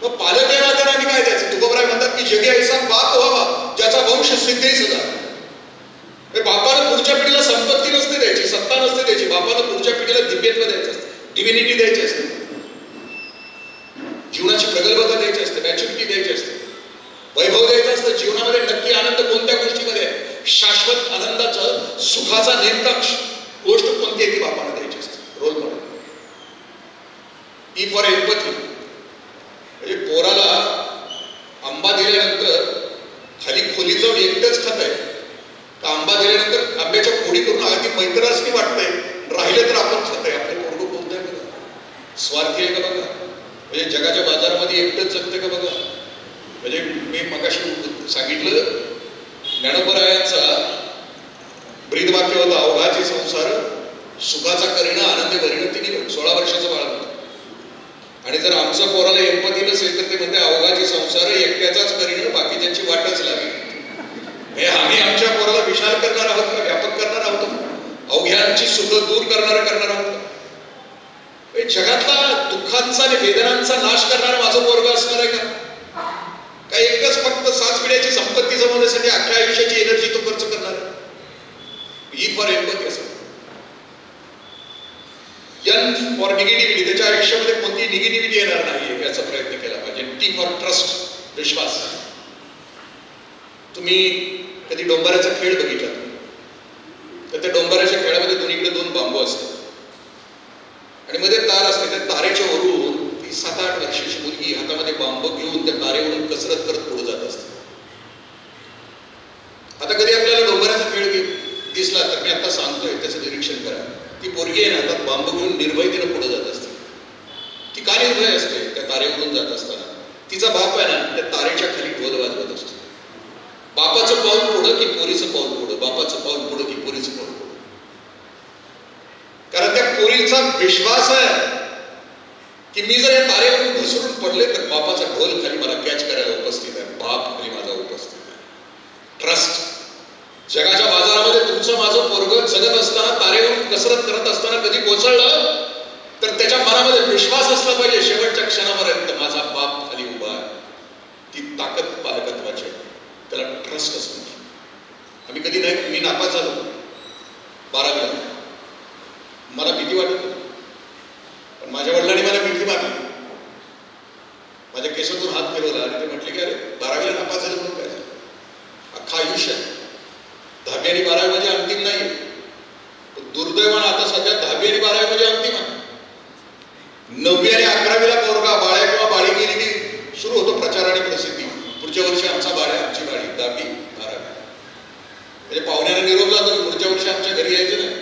मग पालक या नात्याने आम्ही काय द्यायचं. तुकोबराय म्हणतात की जगे ऐसा बाप व्हावा ज्याचा वंश सिद्धी सुद्धा. बापाला पुढच्या पिढीला संपत्ती नसते द्यायची, सत्ता नसते द्यायची. बापाला पुढच्या पिढीला दिव्यत्व द्यायचं असते, डिव्हिनिटी द्यायची असते, जीवनाची प्रगल्भता द्यायची असते, मॅच्युरिटी द्यायची असते, वैभव द्यायचं असतं. जीवनामध्ये नक्की आनंद कोणत्या गोष्टीमध्ये आहे, शाश्वत आनंदाचं सुखाचा नेमका गोष्ट कोणती आहे ती बापाला द्यायची असते. Role model. E for empathy. म्हणजे पोराला आंबा दिल्यानंतर खाली खोली जाऊन एकटंच खात आहे, आंबा दिल्यानंतर आंब्याच्या फोडी करून अगदी मैत्रासनी वाटतंय, राहिलं तर आपण खातंय. आपले पोरगं कोणतंय बघा, स्वार्थी आहे का बघा. म्हणजे जगाच्या बाजारामध्ये एकटंच जगतंय का बघा. म्हणजे मी मगाशी सांगितलं ज्ञानोबरायांचा ब्रीदवाक्य होता, अवघाचे संसार सुखाचा करीण आनंद करीण. तिने 16 वर्षाचं बाळ होतं. आणि जर आमचं पोराला एम्पथी नसेल तर ते म्हणते अवघाचे संसार एकट्याचाच करीण, बाकीच्यांची वाटच लागेल. आम्ही आमच्या पोराला विशाल करणार आहोत का, व्यापक करणार आहोत, अवघ्यांची सुख दूर करणार आहोत. जगातला दुःख दुःखांचा आणि वेदनांचा नाश करणारा माझं पोरग असणार आहे का? काय एकच फक्त 7 पिढ्याची संपत्ती जमवण्यासाठी अख्ख्या आयुष्याची एनर्जी तो खर्च करणार? ई फॉर एम्पथी असं, एन फॉर निगेटिव्हिटी. त्याच्या आयुष्यामध्ये कोणती निगेटिव्हिटी येणार नाही याचा प्रयत्न केला पाहिजे. टी फॉर ट्रस्ट, विश्वास. तुम्ही कधी डोंबराचा खेळ बघितला तर त्या डोंबराच्या खेळामध्ये दोन्हीकडे 2 बांबू असतात आणि मध्ये तार असते. त्या तारेच्या वरून ती 7-8 वर्षाची मुलगी हातामध्ये बांबू घेऊन त्या तारेवरून कसरत करत पुढे जात असते. आता कधी आपल्याला डोंबराचा खेळ दिसला तर मी आता सांगतोय त्याचं निरीक्षण करा. ती पोरगी आहे ना, हातात बांबू घेऊन निर्भयतेनं पुढे जात असते. ती का निर्भय असते? त्या तारेवरून जात असताना तिचा बाप आहे ना, त्या तारेच्या खाली ढोल वाजवत असतो. बापाचं पाऊल पुढं की पोरीचं पाऊल पुढं, बापाचं पाऊल पुढं की पोरीचं पाऊल पुढं. कारण त्या पोरीचा विश्वास आहे की मी जर या तारेवरून घसरून पडले तर बापाचा ढोल खाली मला कॅच करायला उपस्थित आहे, बाप खाली माझा उपस्थित आहे. ट्रस्ट. जगाच्या बाजारामध्ये तुमचं माझं पोरग जगत असताना, तारेवरून कसरत करत असताना कधी कोसळलं तर त्याच्या मनामध्ये विश्वास असला पाहिजे शेवटच्या क्षणापर्यंत माझा बाप खाली उभा आहे. ती ताकद पालकत्वाची आहे, त्याला ट्रस्ट असतो. आम्ही कधी नाही, मी नापास झालो 12वीला, मला भीती वाटत होती, पण माझ्या वडिलांनी मला भीती मारली. माझ्या केसातून हात फिरवला आणि ते म्हटले की अरे 12वीला नापास झालं म्हणून काय झालं? अख्खा आयुष्य 10वी आणि 12वी म्हणजे अंतिम नाही. दुर्दैवानं आता सध्या 10वी आणि 12वी म्हणजे अंतिम आहे. 9वी आणि 11वीला पोरगा बाळ्या किंवा बाळी गेली की सुरू होतो प्रचार आणि प्रसिद्धी. पुढच्या वर्षी आमचा बाळ्या, आमची बाळी. 10वी 12वी म्हणजे पाहुण्याला निरोप जातो की पुढच्या वर्षी आमच्या घरी यायचं नाही.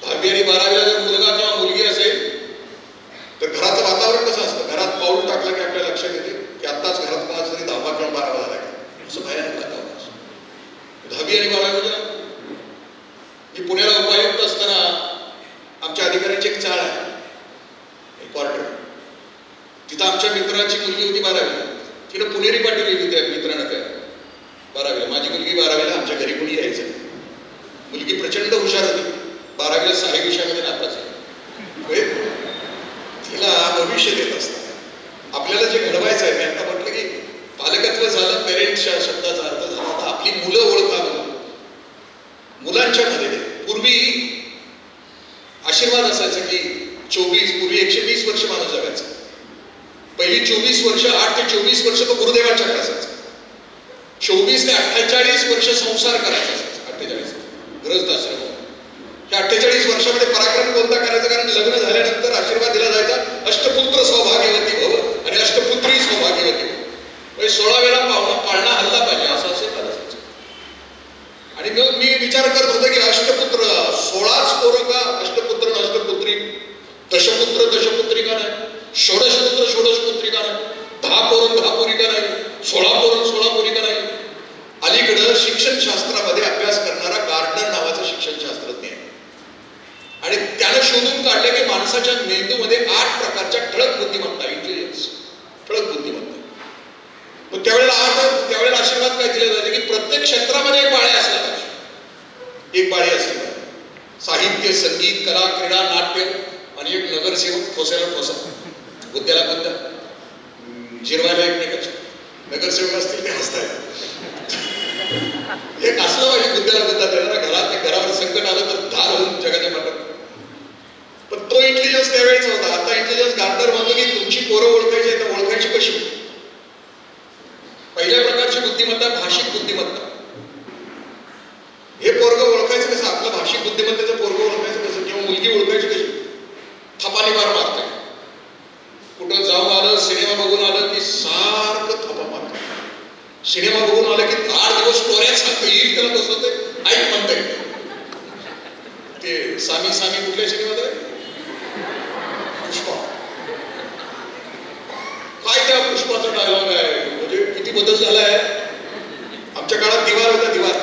10वी आणि 12वीला जर मुलगा किंवा मुलगी असेल तर घराचं वातावरण कसं असतं? घरात पाऊल टाकलं की आपल्या लक्षात येते की आत्ताच घरात कोणाचा तरी 10वा किंवा 12वा झाला की असं भयानक वातावरण असतं. 10वी आणि 12वी म्हणजे मी पुण्याला उपायुक्त असताना आमच्या अधिकाऱ्यांची एक चाळ आहे, एक क्वार्टर. तिथं आमच्या मित्राची मुलगी होती 12वीला. तिनं पुणेरी पाठवली होती त्या मित्रानं काय 12वीला. माझी मुलगी 12वीला, आमच्या घरी कोणी यायचं. मुलगी प्रचंड हुशार होती, 12वीला 6 विषयामध्ये नापास झाली. तिला भविष्य देत असतात. आपल्याला जे घडवायचं आहे, मी आता म्हटलं की पालकत्व झालं, पेरेंट्सच्या शब्दाचा अर्थ झाला. आता आपली मुलं ओळखावं, मुलांच्या मध्ये. पूर्वी आशीर्वाद असायचा की पूर्वी 120 वर्ष माणूस जगायचा. पहिली 24 वर्ष, 8 ते 24 वर्ष तो गुरुदेवांच्याकडे असायचा. 24 ते 48 वर्ष संसार करायचा असायचा. 48 गृहस्थाश्रम. त्या 48 वर्षामध्ये पराक्रम कोणता करायचा? कारण लग्न झाल्यानंतर आशीर्वाद दिला जायचा, अष्टपुत्र सौभाग्यवती भव आणि अष्टपुत्री सौभाग्यवती भव. म्हणजे 16 वेळा पाळणा हल्ला पाहिजे असं असेल मला असायचं. आणि मग मी विचार करत होतो की अष्टपुत्र 16च पोरं का? अष्टपुत्र अष्टपुत्री, दशपुत्र दशपुत्री का नाही? षोडशपुत्र षोडशपुत्री का नाही? 10 पोरं 10 पोरी का नाही? 16 पोरं 16 पोरी का नाही? अलीकडं शिक्षण शास्त्रामध्ये अभ्यास करणारा गार्डनर नावाचा शिक्षण शास्त्रज्ञ आहे आणि त्यानं शोधून काढले की माणसाच्या मेंदूमध्ये 8 प्रकारच्या ठळक बुद्धिमत्ता, इंटेलिजन्स, ठळक बुद्धिमत्ता. मग त्यावेळेला आशीर्वाद काय दिला जायचे की प्रत्येक क्षेत्रामध्ये एक बाळी असला पाहिजे, एक बाळी असली पाहिजे. साहित्य, संगीत, कला, क्रीडा, नाट्य आणि एक नगरसेवक, ठोसायला ठोसा, बुद्ध्याला बुद्ध, जिरवायला एकमेकाचे नगरसेवक असतील ते हसतायत. एक असलं पाहिजे बुद्ध्याला बुद्धा देणारा. घरावर संकट आलं तर धार होऊन जगाच्या पाठत. पण तो इंटेलिजन्स त्यावेळेचा होता. आता इंटेलिजन्स गार्डनर म्हणतो की तुमची पोरं ओळखायची आहे, तर ओळखायची कशी? पहिल्या प्रकारची बुद्धिमत्ता भाषिक बुद्धिमत्ता. हे पोरग ओळखायचं कसं? आपलं भाषिक बुद्धिमत्तेचं पोरग ओळखायचं कसं? किंवा मुलगी ओळखायची कशी? थपाली मार मारते. कुठं जाऊन आलं, सिनेमा बघून आलं की सारखं थपा मारतं. सिनेमा बघून आलं की 8 दिवस टोऱ्यासारखं येईल त्याला कसं होतंय? ऐक म्हणतंय ते सामी सामी कुठल्या सिनेमात आहे? पुष्पा. काय त्या पुष्पाचा डायलॉग आहे, म्हणजे किती बदल झालाय. आमच्या काळात दिवार होता, दिवार.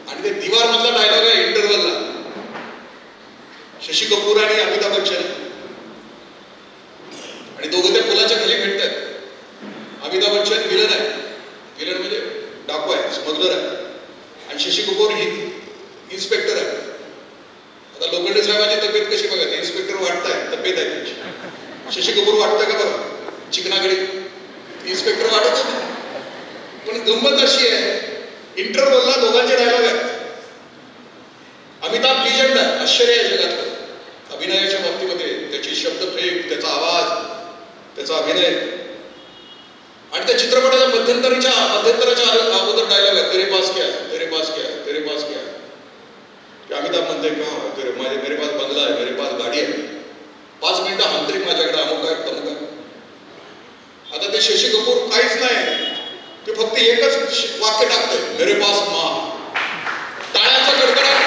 आणि ते दिवार मधला डायलॉग आहे इंटरव्हलला. शशी कपूर आणि अमिताभ बच्चन आणि दोघं त्या पुलाच्या खाली भेटतात. अमिताभ बच्चन विलन आहे, विलन म्हणजे डाकू आहे, स्मगलर आहे. आणि शशी कपूर ही इन्स्पेक्टर आहे. आता लोखंडे साहेबांची तब्येत कशी बघा, ते इन्स्पेक्टर वाटताय, तब्येत आहे त्यांची. शशी कपूर वाटतं का बघा चिकनाकडे, इन्स्पेक्टर वाटत होते. पण गंमत अशी आहे, इंटरव्हलला दोघांचे डायलॉग आहेत. अमिताभ लिजंड आहे, आश्चर्य आहे जगातलं अभिनयाच्या बाबतीमध्ये. त्याची शब्दफेक, त्याचा आवाज, त्याचा अभिनय. आणि त्या चित्रपटाच्या मध्यंतराच्या अगोदर डायलॉग आहे, तेरे पास क्या, तेरे पास क्या, तेरे पास क्या. अमिताभ म्हणते का मेरे पास बंगला आहे, मेरे पास गाडी आहे, 5 मिनिटं आंतरिक माझ्याकडे अमुक आहे तमुक आहे. आता ते शशी कपूर काहीच नाही, ते फक्त एकच वाक्य टाकतोय, मेरे पास माँ. टाळ्यांचा कडकडाट,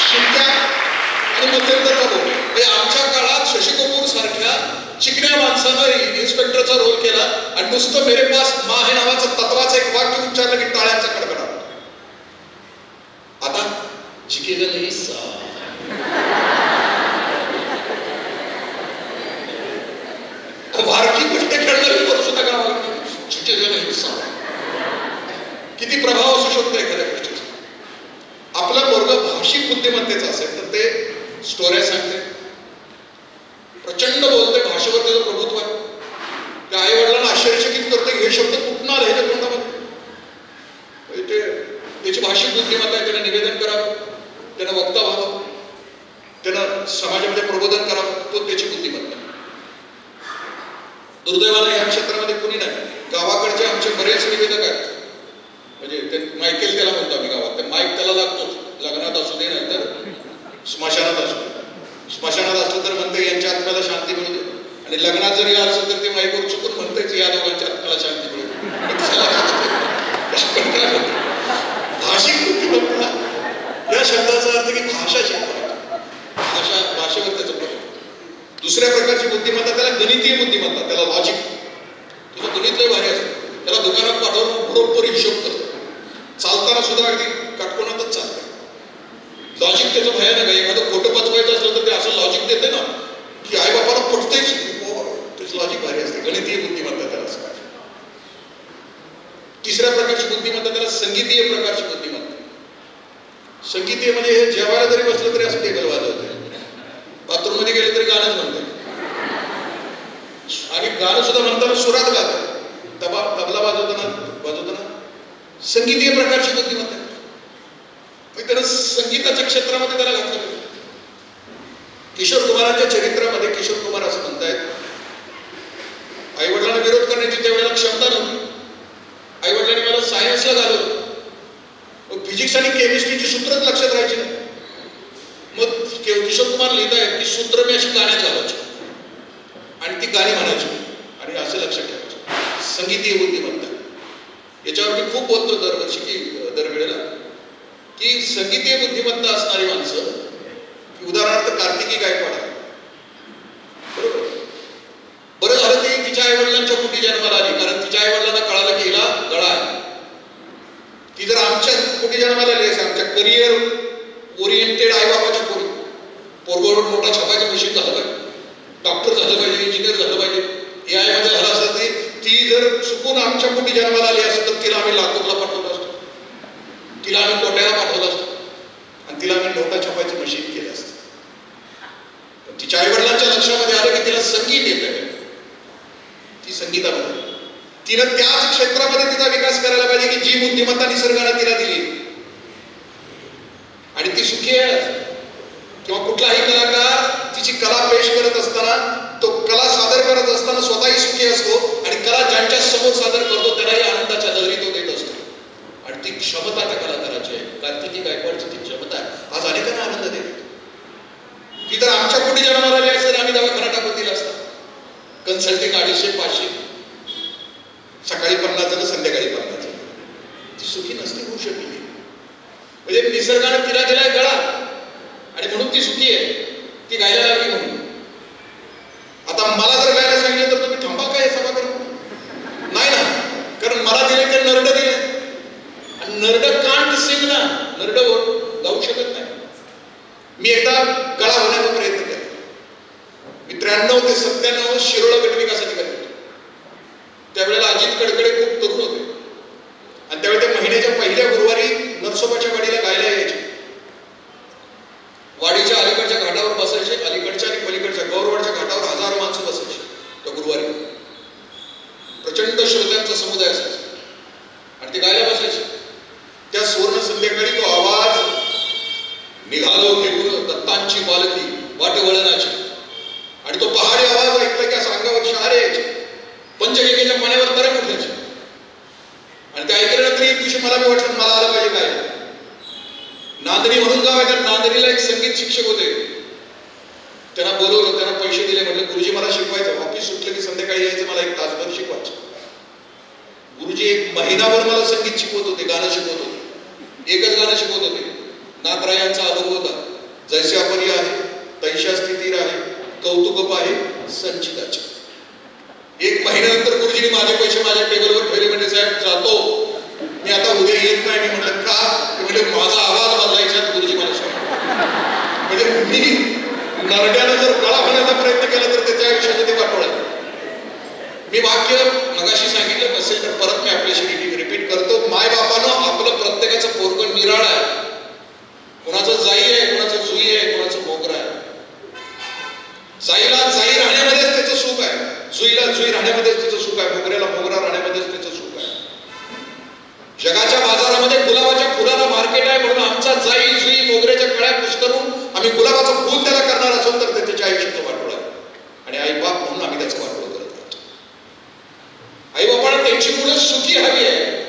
शिट्ट्या आणि मध्यंतरचा बोल. म्हणजे आमच्या काळात शशी कपूर सारख्या चिकण्या माणसानं इन्स्पेक्टरचा रोल केला आणि नुसतं मेरे पास माँ हे नावाचं तत्वाचं एक वाक्य उच्चारलं की टाळ्यांचा कडकडाट. आता झुकेगा नहीं साला. भारतीय गोष्ट खेळणारी करू सुद्धा गावाला झुकेगा नहीं साला. किती प्रभाव असू शकतो एखाद्या गोष्टीचा. आपला वर्ग भाषिक बुद्धिमत्तेचा असेल तर ते स्टोऱ्या सांगते, प्रचंड बोलते, भाषेवर त्याचं प्रभुत्व आहे. त्या आई वडिलांना आश्चर्यचकित करते, हे शब्द कुठून आले ह्याच्या तोंडामध्ये. ते त्याची भाषिक बुद्धिमत्ता आहे. त्याने निवेदन करावं, त्यानं वक्ता व्हावं, त्यानं समाजामध्ये प्रबोधन करावं, तो त्याची बुद्धिमत्ता. दुर्दैवाने या क्षेत्रामध्ये कुणी नाही. गावाकडचे आमचे बरेच निवेदक आहेत, म्हणजे ते मायकेल त्याला म्हणतो आम्ही गावात. ते माईक त्याला लागतोच, लग्नात असू दे नाही तर स्मशानात असू दे. स्मशानात असलं तर म्हणते यांच्या आत्म्याला शांती मिळू दे, आणि लग्नात जरी असलं तर ते माईकवर चुकून म्हणतेच या दोघांच्या आत्म्याला शांती मिळू दे. भाषिक बुद्धिमत्ता या शब्दाचा अर्थ की भाषा शिकवा, भाषेवर त्याचं प्रभाव. दुसऱ्या प्रकारची बुद्धिमत्ता त्याला गणितीय बुद्धिमत्ता, त्याला लॉजिक. तुझं गणित लय भारी असतं, त्याला दुकानात पाठवून बरोबर हिशोब करतो. चालताना सुद्धा अगदी काटकोनातच चालतं. लॉजिक त्याचं भयानक आहे. एखादं खोटं पचवायचं असलं तर ते असं लॉजिक देते ना की आई बापाला पटतंच. त्याचं लॉजिक भारी असते. गणितीय बुद्धिमत्ता त्याला असं. तिसऱ्या प्रकारची बुद्धिमत्ता त्याला संगीतीय प्रकारची बुद्धिमत्ता. संगीतीय म्हणजे हे जेवायला जरी बसलं तरी असं टेबल वाजवतंय, बाथरूम मध्ये गेलं तरी गाणंच म्हणतंय, आणि गाणं सुद्धा म्हणताना सुरात गातं. तबला वाजवताना संगीतीय प्रकारची बुद्धिमत्ता. त्यानं संगीताच्या क्षेत्रामध्ये त्याला घातलं. किशोर कुमारांच्या चरित्रामध्ये किशोर कुमार असं म्हणतायत, आई वडिलांना विरोध करण्याची त्यावेळेला क्षमता नव्हती. आई वडिलांनी मला सायन्सला घालवलं, मग फिजिक्स आणि केमिस्ट्रीची सूत्रच लक्षात राहायची नाही. मग किशोर कुमार लिहित आहेत की सूत्र मी अशी गाण्यात घालायची आणि ती गाणी म्हणायची आणि असं लक्षात ठेवायचं. संगीतीय बुद्धिमत्ता. याच्यावर मी खूप बोलतो दरवर्षी की दरवेळेला की संगीतीय बुद्धिमत्ता असणारी माणसं, उदाहरणार्थ कार्तिकी गायकवाड, बरोबर, बरं झालं ती तिच्या आईवडिलांच्या पोटी जन्माला आली, कारण तिच्या आईवडिलांना कळालं की हिला गळा आहे. ती जर आमच्या पोटी जन्माला आली असते, आमच्या करिअर ओरिएंटेड आई बाबाच्या पोटी, पोरगोवर मोठा छापायचं मशीन झालं पाहिजे, डॉक्टर झालं पाहिजे, इंजिनियर झालं पाहिजे, ए आय मध्ये झालं असतं. ती जर चुकून आमच्या पोटी जन्माला आली असतं तर तिला आम्ही लातूरला पाठवलं असतो, तिला आम्ही कोट्याला पाठवलं असतो, आणि तिला आम्ही नोटा छापायचं मशीन केलं असतं. पण तिच्या आईवडिलांच्या लक्षामध्ये आलं की तिला संगीत येत आहे, ती संगीतामध्ये. तिनं त्याच क्षेत्रामध्ये तिचा विकास करायला पाहिजे की जी बुद्धिमत्ता निसर्गाने तिला दिली, आणि ती सुखी आहे. किंवा कुठलाही कलाकार तिची कला पेश करत असताना, तो कला सादर करत असताना स्वतःही सुखी असतो, आणि कला ज्यांच्या समोर सादर करतो त्यांनाही आनंदाच्या लहरी तो देत असतो. आणि ती क्षमता त्या कलाकाराची आहे. कार्तिकी गायकवाडची ती क्षमता आहे. आज अनेकांना आनंद देते. ती जर आमच्या पोटी जन्माला आली असेल, आम्ही दवाखाना टाकून दिला असता. कन्सल्टिंग 250-500, सकाळी 50 जण, संध्याकाळी 50 जण. ती सुखी नसते होऊ शकली. म्हणजे निसर्गाने तिला दिलाय गळा, आणि म्हणून ती सुखी आहे. ती गायला लागली म्हणून. आता मला जर गायला सांगितलं तर तुम्ही थांबा काय सभा करू? नाही ना, कारण मला दिले ते नरड दिले, आणि नरड कांट सिंग ना, नरड गाऊ शकत नाही. मी एकदा गळा होण्याचा प्रयत्न केला. मी 93 ते 97 शिरोळा गटविकासाठी करत होतो. त्यावेळेला अजित कडकडे खूप तरुण होते, आणि त्यावेळी ते महिन्याच्या पहिल्या गुरुवारी नरसोबाच्या वाडीला गायला यायचे. वाडीच्या अलीकडच्या घाटावर बसायचे, अलीकडच्या आणि पलीकडच्या नांदणी म्हणून गाव आहे, त्या नांदणीला एक संगीत शिक्षक होते. त्यांना बोलवलं, त्यांना पैसे दिले, म्हटलं गुरुजी मला शिकवायचं, ऑफिस सुटलं की संध्याकाळी यायचं, मला 1 तासभर शिकवायचं. गुरुजी 1 महिनाभर मला संगीत शिकवत होते, गाणं शिकवत होते. एकच गाणं शिकवत होते, नाथरायांचा अभंग होता, जैसे अपरी आहे तैशा स्थिती राहे, कौतुक पाहे संचिताचे. 1 महिन्यानंतर गुरुजींनी माझे पैसे माझ्या टेबलवर ठेवले. म्हणजे साहेब जातो मी, आता उद्या येत नाही. मी म्हटलं का? म्हणजे माझा आवाज बदलायचा. गुरुजी मला सांग, म्हणजे मी नरड्यानं जर गळा होण्याचा प्रयत्न केला तर त्याच्या आयुष्यात ते वाटोळ आहे. मी वाक्य मगाशी सांगितलं नसेल तर परत मी आपल्याशी रिपीट करतो. माय बापानं आपलं प्रत्येकाचं पोरगं निराळ आहे. कोणाचं जाई आहे, कोणाचं जुई आहे, कोणाचं मोगरा आहे. जाईला जाई राहण्यामध्येच त्याचं सुख आहे, जुईला जुई राहण्यामध्येच त्याचं सुख आहे, मोगऱ्याला मोगरा राहण्यामध्येच त्याचं सुख आहे. जगाच्या बाजारामध्ये गुलाबाच्या फुलाला मार्केट आहे, म्हणून आमचा जाई जुई मोगऱ्याच्या कळ्या खुश करून आम्ही गुलाबाचं फुल त्याला करणार असो तर ते त्याच्या आयुष्याचं वाटोळ आहे. आणि आई बाप म्हणून आम्ही त्याचं वाटोळ करत राहतो. आई बापांना त्यांची मुलं सुखी हवी आहे.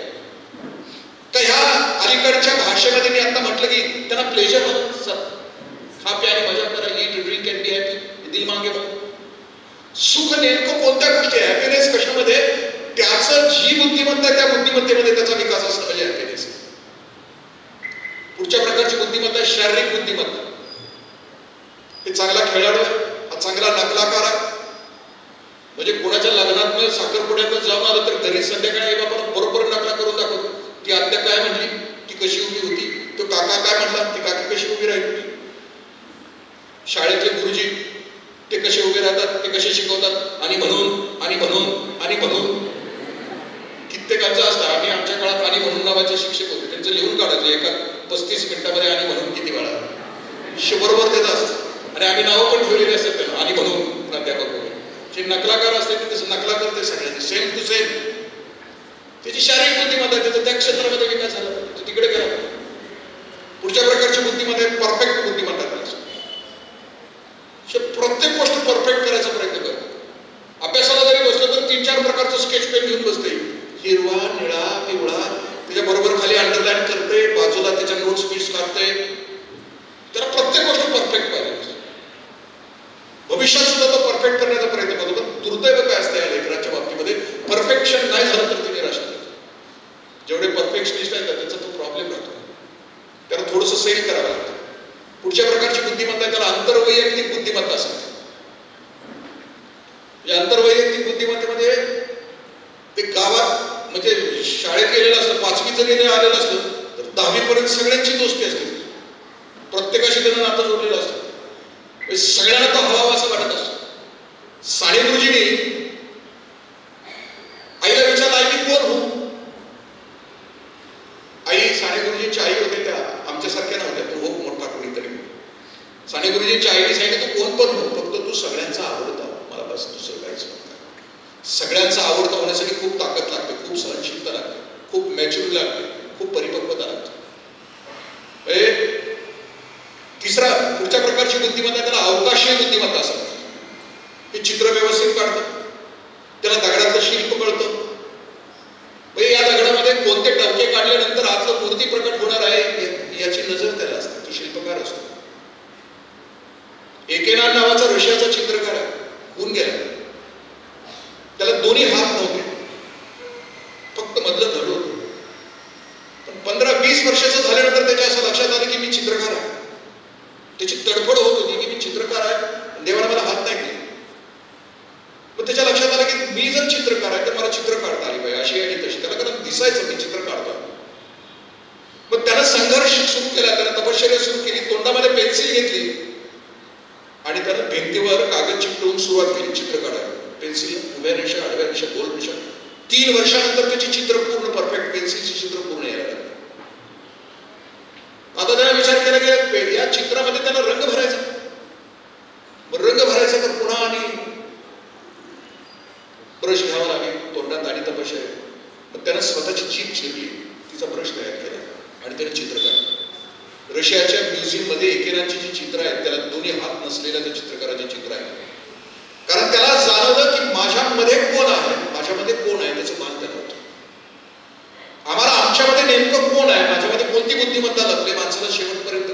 तर ह्या अलीकडच्या भाषेमध्ये मी आता म्हटलं की त्यांना प्लेजर खा प्या आणि मजा करा, eat drink and be happy, दिल मागे बघ. सुख नेमकं कोणत्या गोष्टी आहे? हॅपीनेस कशामध्ये? त्याचं जी बुद्धिमत्ता आहे त्या बुद्धिमत्तेमध्ये त्याचा विकास असणं म्हणजे हॅपीनेस. पुढच्या प्रकारची बुद्धिमत्ता आहे शारीरिक बुद्धिमत्ता. हे चांगला खेळाडू आहे, हा चांगला नकलाकार आहे. म्हणजे कोणाच्या लग्नात साखरपुड्यात जाऊन आलं तर घरी संध्याकाळी आई बापाला बरोबर नकला करून दाखवतो. ती आत्या काय म्हणली, ती कशी उभी होती, तो काका काय म्हणला, ती काकी कशी उभी राहिली होती. शाळेतले गुरुजी ते कसे उभे राहतात, ते कसे शिकवतात, आणि म्हणून आणि म्हणून आणि म्हणून. कित्येकांचं असतं. आम्ही आमच्या काळात आणि म्हणून नावाचे शिक्षक होते, त्यांचं लिहून काढायचं एका 35 मिनिटामध्ये आणि म्हणून किती वेळा बरोबर देत असतं. आणि आम्ही नावं पण ठेवलेली असतात त्यांना, आणि म्हणून प्राध्यापक होते. जे नकलाकार असते ते तसं नकला करते सगळ्यांनी, सेम टू सेम. त्याची शारीरिक बुद्धिमत्ता, त्याचा त्या क्षेत्रामध्ये विकास झाला, तो तिकडे गेला. पुढच्या प्रकारची बुद्धिमत्ता आहे परफेक्ट बुद्धिमत्ता करायची. प्रत्येक गोष्ट परफेक्ट करायचा प्रयत्न करतो. अभ्यासाला जरी बसलं तर 3-4 प्रकारचं स्केच पेन घेऊन बसते. हिरवा, निळा, पिवळा, त्याच्या बरोबर खाली अंडरलाईन करते, बाजूला त्याच्या नोट्स पीस काढते. त्याला प्रत्येक गोष्ट परफेक्ट पाहिजे. भविष्यात सुद्धा तो परफेक्ट करण्याचा प्रयत्न करतो. पण दुर्दैव काय असतं या लेकराच्या बाबतीमध्ये, परफेक्शन नाही झालं तर ते निराश होतं. जेवढे परफेक्शनिस्ट आहेत त्याचा तो प्रॉब्लेम राहतो. त्याला थोडंसं सैल करावं लागतं. पुढच्या प्रकारची बुद्धिमत्ता त्याला आंतरवैयक्तिक बुद्धिमत्ता असते. या आंतरवैयक्तिक बुद्धिमत्तेमध्ये ते गावात म्हणजे शाळेत गेलेलं असतं, 5वी जरी आलेलं असलं तर 10वी पर्यंत सगळ्यांची दोस्ती असते. प्रत्येकाशी त्यांना नातं जोडलेलं असतं. सगळ्यांना तो हवा असं वाटत असतो. साने गुरुजींनी आईला विचारलं, आई मी कोण हो? आई, साने गुरुजींची आई होते त्या आमच्यासारख्या नव्हत्या, तू हो मोठा कोणीतरी. साने गुरुजींच्या आईने सांगितलं तू कोण पण हो, फक्त तू सगळ्यांचा आवडता, मला बस दुसरं काहीच नव्हतं. सगळ्यांचा आवडता होण्यासाठी खूप ताकद लागते, खूप सहनशीलता लागते, खूप मॅच्युरिटी लागते, खूप परिपक्वता लागते. तिसरा पुढच्या प्रकारची बुद्धिमत्ता त्याला अवकाशीय बुद्धिमत्ता असते. हे चित्र व्यवस्थित काढतं, त्याला दगडाचं शिल्प कळतं. या दगडामध्ये कोणते टवके काढल्यानंतर आतलं मूर्ती प्रकट होणार आहे याची नजर त्याला असते. तो शिल्पकार असतो. एकेनान नावाचा रशियाचा चित्रकार आहे, होऊन गेला. त्याला दोन्ही हात नव्हते, फक्त मधलं धड होतं. पण 15-20 वर्षाचं झाल्यानंतर त्याच्या असं लक्षात आलं की मी चित्रकार आहे. त्याची तडफड होत होती की मी चित्रकार आहे, देवाने मला हात नाही दिले. मग त्याच्या लक्षात आलं की मी जर चित्रकार आहे तर मला चित्र काढता आली पाहिजे, अशी आणि तशी. त्याला कारण दिसायचं मी चित्र काढतो. मग त्यानं संघर्ष सुरू केला, त्यानं तपश्चर्या सुरू केली. तोंडामध्ये पेन्सिल घेतली आणि त्यानं भिंतीवर कागद चिकटवून सुरुवात केली चित्र काढायला. पेन्सिल, उभ्या रेषा, आडव्या रेषा, गोल रेषा. 3 वर्षानंतर त्याची चित्र पूर्ण परफेक्ट, पेन्सिलची चित्र पूर्ण यायला लागली. आता त्याने विचार केला की या चित्रामध्ये त्याला रंग भरायचा. रंग भरायचा तर पुन्हा आणि ब्रश घ्यावा लागेल तोंडात आणि तपश्चर्या. मग त्यानं स्वतःची जीभ चिरली, तिचा ब्रश तयार केला आणि त्याने चित्र काढलं. रशियाच्या म्युझियम मध्ये एकेनाची जी चित्र आहेत त्याला दोन्ही हात नसलेल्या त्या चित्रकाराचे चित्र आहे. कारण त्याला जाणवलं की माझ्यामध्ये कोण आहे, माझ्यामध्ये कोण आहे त्याचं भान त्याला होतं. आम्हाला आमच्यामध्ये नेमकं कोण आहे, माझ्यामध्ये कोणती बुद्धिमत्ता लपली, माणसाला शेवटपर्यंत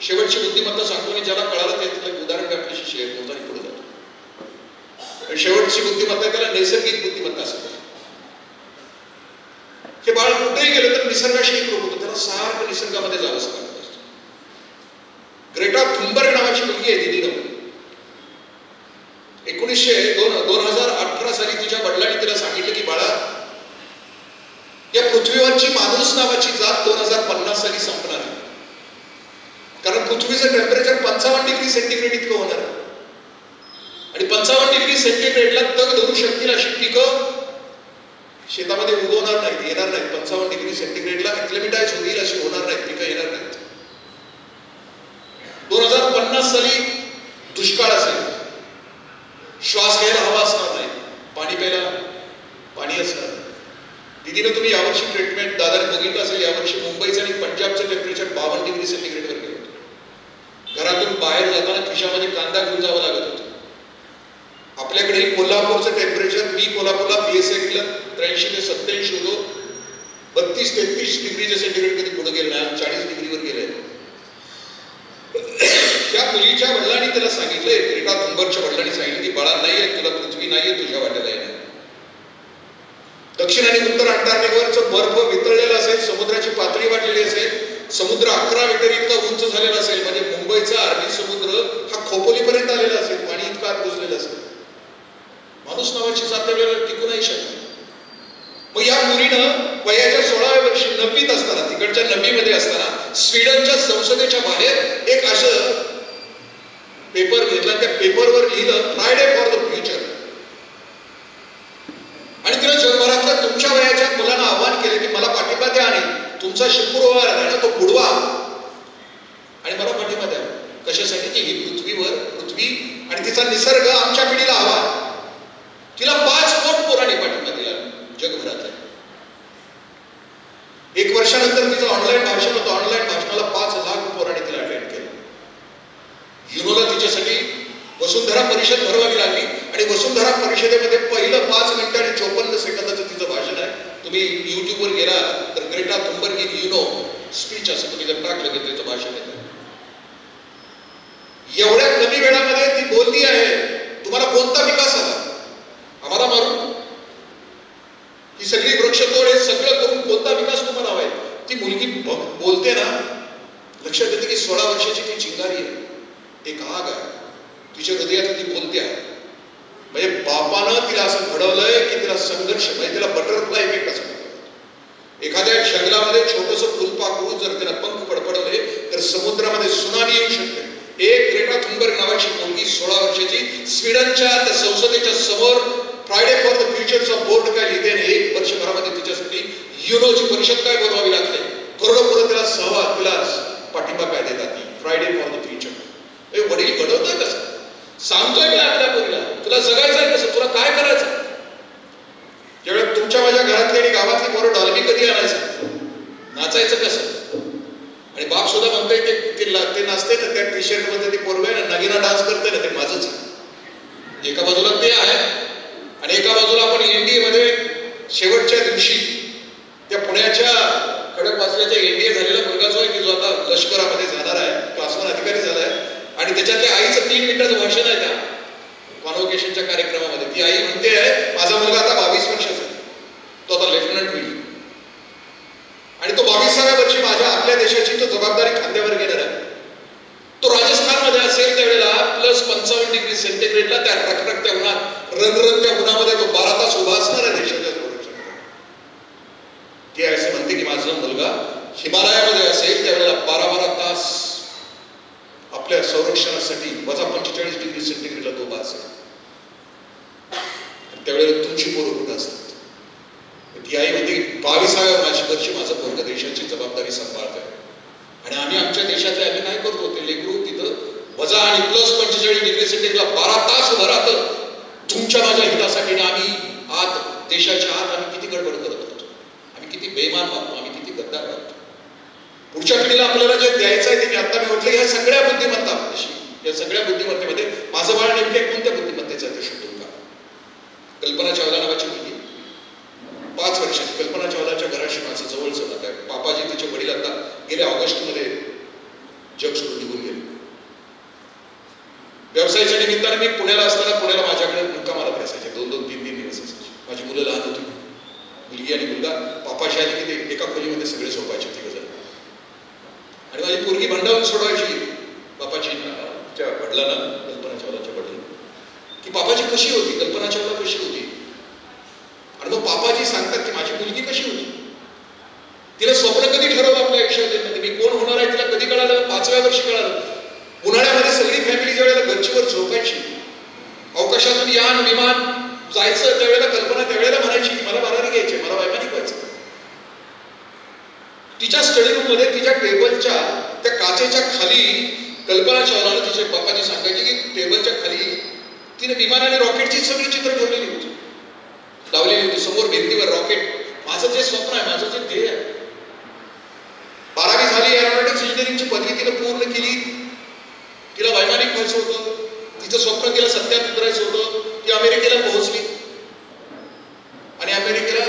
शेवटची बुद्धिमत्ता सांगतो आणि ज्याला कळालं त्यातलं उदाहरण मी आपल्याशी शेअर करतो आणि पुढे जातो. शेवटची बुद्धिमत्ता त्याला नैसर्गिक बुद्धिमत्ता असते. हे बाळ कुठेही गेलं तर निसर्गाशी एकरूप होतं, त्याला सारखं निसर्गामध्ये जावं असं वाटत असतं. ग्रेटा थुनबर्ग नावाची मुलगी आहे दिदीनं 2018 साली तिच्या वडिलांनी तिला सांगितलं की बाळा, या पृथ्वीवरची माणूस नावाची जात 2050 साली संपणार आहे. कारण पृथ्वीचं टेम्परेचर 55 डिग्री सेंटीग्रेड इतकं होणार आहे आणि 55 डिग्री सेंटीग्रेडला तग धरू शकतील अशी पिकं शेतामध्ये उगवणार नाहीत, येणार नाहीत. 55 डिग्री सेंटीग्रेडला एक्लेमिटाइज होईल अशी होणार नाहीत, पिकं येणार नाहीत. 2050 साली दुष्काळ असेल, श्वास घ्यायला हवा असणार नाही, पाणी प्यायला पाणी असणार. दिदीनं तुम्ही यावर्षी ट्रीटमेंट दादाने बघितलं असेल, यावर्षी मुंबईचं आणि पंजाबचं टेम्परेचर 52 डिग्री सेंटीग्रेडवर गेलं होतं. घरातून बाहेर जाताना खिशामध्ये कांदा घेऊन जावं लागत होतं. आपल्याकडे कोल्हापूरचं टेम्परेचर, मी कोल्हापूरला PSATला 83 ते 87 होतो, 32-33 डिग्रीच्या सेंटीग्रेड कधी पुढे गेलं नाही, 40 डिग्रीवर गेलंय. त्या मुलीच्या वडिलांनी त्याला सांगितलंय, ग्रेटा थुनबर्गच्या वडिलांनी सांगितलं की बाळा नाहीये, तुला पृथ्वी नाहीये तुझ्या वाट्याला येणार. दक्षिण आणि उत्तर अंटार्क्टिकावरचं बर्फ वितळलेलं असेल, समुद्राची पातळी वाढलेली असेल, समुद्र 11 मीटर इतका उंच झालेला असेल, म्हणजे मुंबईचा अरबी समुद्र हा खोपोलीपर्यंत आलेला असेल, पाणी इतकं आत घुसलेलं असेल, माणूस नावाची जात त्यावेळेला टिकू नाही शकत. मग या मुलीनं वयाच्या 16व्या वर्षी नववीत असताना, तिकडच्या नववीमध्ये असताना स्वीडनच्या संसदेच्या बाहेर एक असं पेपर घेतला. त्या पेपरवर लिहिलं फ्रायडे फॉर द फ्युचर आणि तिनं जगभरातल्या तुमच्या वयाच्या मुलांना आवाहन केले की मला पाठिंबा द्या आणि तुमचा शुक्रवार आहे ना तो बुडवा आणि मला पाठिंबा द्या. कशासाठी की ही पृथ्वी आणि तिचा निसर्ग आमच्या पिढीला हवा. तिला 5 कोटी पोरांनी पाठिंबा दिला जगभरातल्या. 1 वर्षानंतर तिचं ऑनलाईन भाषण होतं. ऑनलाईन भाषणाला 5 लाख पोरांनी तिला अटेंड केलं. युनोला तिच्यासाठी वसुंधरा परिषद भरवावी लागली आणि वसुंधरा परिषदेमध्ये पहिलं 5 मिनिटं आणि 54 सेकंदाचं तिचं भाषण आहे. तुम्ही युट्यूबवर गेला तर Greta Thunberg in UNO speech असं तुम्ही जर टाकलं की त्याचं भाषण येतं. एवढ्या कमी वेळामध्ये ती बोलती आहे, तुम्हाला कोणता विकास हवा, आम्हाला मारून ही सगळी वृक्षतोड हे सगळं करून कोणता विकास तुम्हाला हवाय. ती मुलगी बोलते ना, लक्षात येते की 16 वर्षाची ती चिंगारी आहे, एक आग आहे तिच्या हृदयात. ती बोलते आहे म्हणजे बापानं तिला असं घडवलंय की तिला संघर्ष, म्हणजे तिला बटरफ्लाय इफेक्ट असं. एखाद्या जंगलामध्ये छोटंसं फुलपाखरू जर तिला पंख फडफडवले तर समुद्रामध्ये सुनामी येऊ शकते. एक ग्रेटा थुनबर्ग नावाची मुलगी 16 वर्षाची स्वीडनच्या त्या संसदेच्या समोर फ्रायडे फॉर द फ्युचरचा बोर्ड काय लिहिते आणि 1 वर्षभरामध्ये तिच्यासाठी युनोची परिषद काय बोलवावी लागते. करोडो तिला पाठिंबा काय देतात, फ्रायडे फॉर द फ्युचर. वडील घडवतोय कसं, सांगतोय काय आपल्या पोरीला, तुला जगायचंय कसं, तुला काय करायचं. ज्यावेळेस तुमच्या माझ्या घरातली आणि गावातली पोरं डॉल्बी कधी आणायचं, नाचायचं कसं. आणि बाप सुद्धा म्हणतोय ते नाचते ना त्या टी शर्ट मध्ये ते पोरग आहे ना, नगीना डान्स करतोय ना, ते माझंच आहे. एका बाजूला ते आहे आणि एका बाजूला आपण NDA मध्ये शेवटच्या दिवशी त्या पुण्याच्या खडक वाचल्याच्या NDA झालेला मुलगा जो आहे की जो आता लष्करामध्ये जाणार आहे, क्लास 1 अधिकारी झालाय आणि त्याच्यातल्या आईचं 3 मिनिटाचं भाषण आहे त्या कॉन्व्होकेशनच्या कार्यक्रमामध्ये. ती आई म्हणते आहे माझा मुलगा आता 22 वर्षाचा आहे, तो आता लेफ्टनंट होईल आणि तो 22व्या वर्षी आपल्या देशाची तो जबाबदारी खांद्यावर घेणार आहे. तो राजस्थानमध्ये असेल त्यावेळेला +55 डिग्री सेंटीग्रेडला त्या रखरखत्या उन्हात, रणरणत्या उन्हामध्ये तो 12 तास उभा असणार आहे देशाच्या संरक्षणासाठी. ती असे म्हणते की माझा मुलगा हिमालयामध्ये असेल त्यावेळेला 12 तास आपल्या संरक्षणासाठी -45 डिग्री सेंटीग्रेडला तो उभा असेल. त्यावेळेला तुमची पोरं कुठं असतात. ती आई म्हणते 22व्या वर्षी माझं पोरग देशाची जबाबदारी सांभाळत आहे आणि आम्ही आमच्या देशातले आम्ही काय करतो, ते लेकरू तिथं वजा आणि +45 डिग्री सेंटीग्रेडला 12 तास उभं राहतं तुमच्या माझ्या हितासाठी. आम्ही आत देशाच्या आत आम्ही किती गडबड करत होतो, आम्ही किती बेईमान वागतो, आम्ही किती गद्दार वागतो. पुढच्या पिढीला आपल्याला जे द्यायचं आहे ते मी आता मी म्हटलं ह्या सगळ्या बुद्धिमत्ता, या सगळ्या बुद्धिमत्तेमध्ये माझं बाळ नेमक्या कोणत्या बुद्धिमत्तेचं आहे ते शोधून का. कल्पना चावला नावाची मुलगी 5 वर्षाची, कल्पना चावलाच्या घराशी माझं जवळचं नातं आहे. पापाजी तिचे वडील आता गेल्या ऑगस्टमध्ये जग सोडून निघून व्यवसायाच्या निमित्ताने मी पुण्याला असताना पुण्याला माझ्याकडे मुक्कामाला असायचे 2-2, 3-3 दिवस असायचे. माझी मुलं लहान होती, मुलगी आणि मुलगा. पापाशी आली की ते एका खोलीमध्ये सगळे झोपायचे तिघजण. आणि माझी पोरगी भांडावून सोडवायची बापाची त्या वडिलांना, कल्पना चावलाच्या वडिलांना, की पापाची कशी होती, कल्पना चावला कशी होती. आणि मग पापाजी सांगतात की माझी मुलगी कशी होती, तिला स्वप्न कधी ठरवलं आपल्या आयुष्यात, मी कोण होणार आहे तिला कधी कळालं, 5व्या वर्षी कळालं. उन्हाळ्यामध्ये सगळी फॅमिली ज्या वेळेला गच्चीवर झोपायची, अवकाशातून यान विमान जायचं त्यावेळेला कल्पना त्यावेळेला म्हणायची की मला बारावी घ्यायची, मला वैमानिक व्हायचं. तिच्या स्टडी रूम मध्ये तिच्या टेबलच्या त्या काचेच्या खाली कल्पना चावलानं तिच्या बापाने सांगायची की टेबलच्या खाली तिने विमान आणि रॉकेटची सगळी चित्र ठेवलेली होती, लावलेली होती समोर भिंतीवर. रॉकेट माझं जे स्वप्न आहे, माझं जे ध्येय आहे. 12वी झाली, एरोनॉटिक्स इंजिनिअरिंगची पदवी तिने पूर्ण केली. तिला वैमानिक व्हायचं होतं, तिचं स्वप्न तिला सत्यात उतरायचं होतं. ती अमेरिकेला पोहोचली आणि अमेरिकेला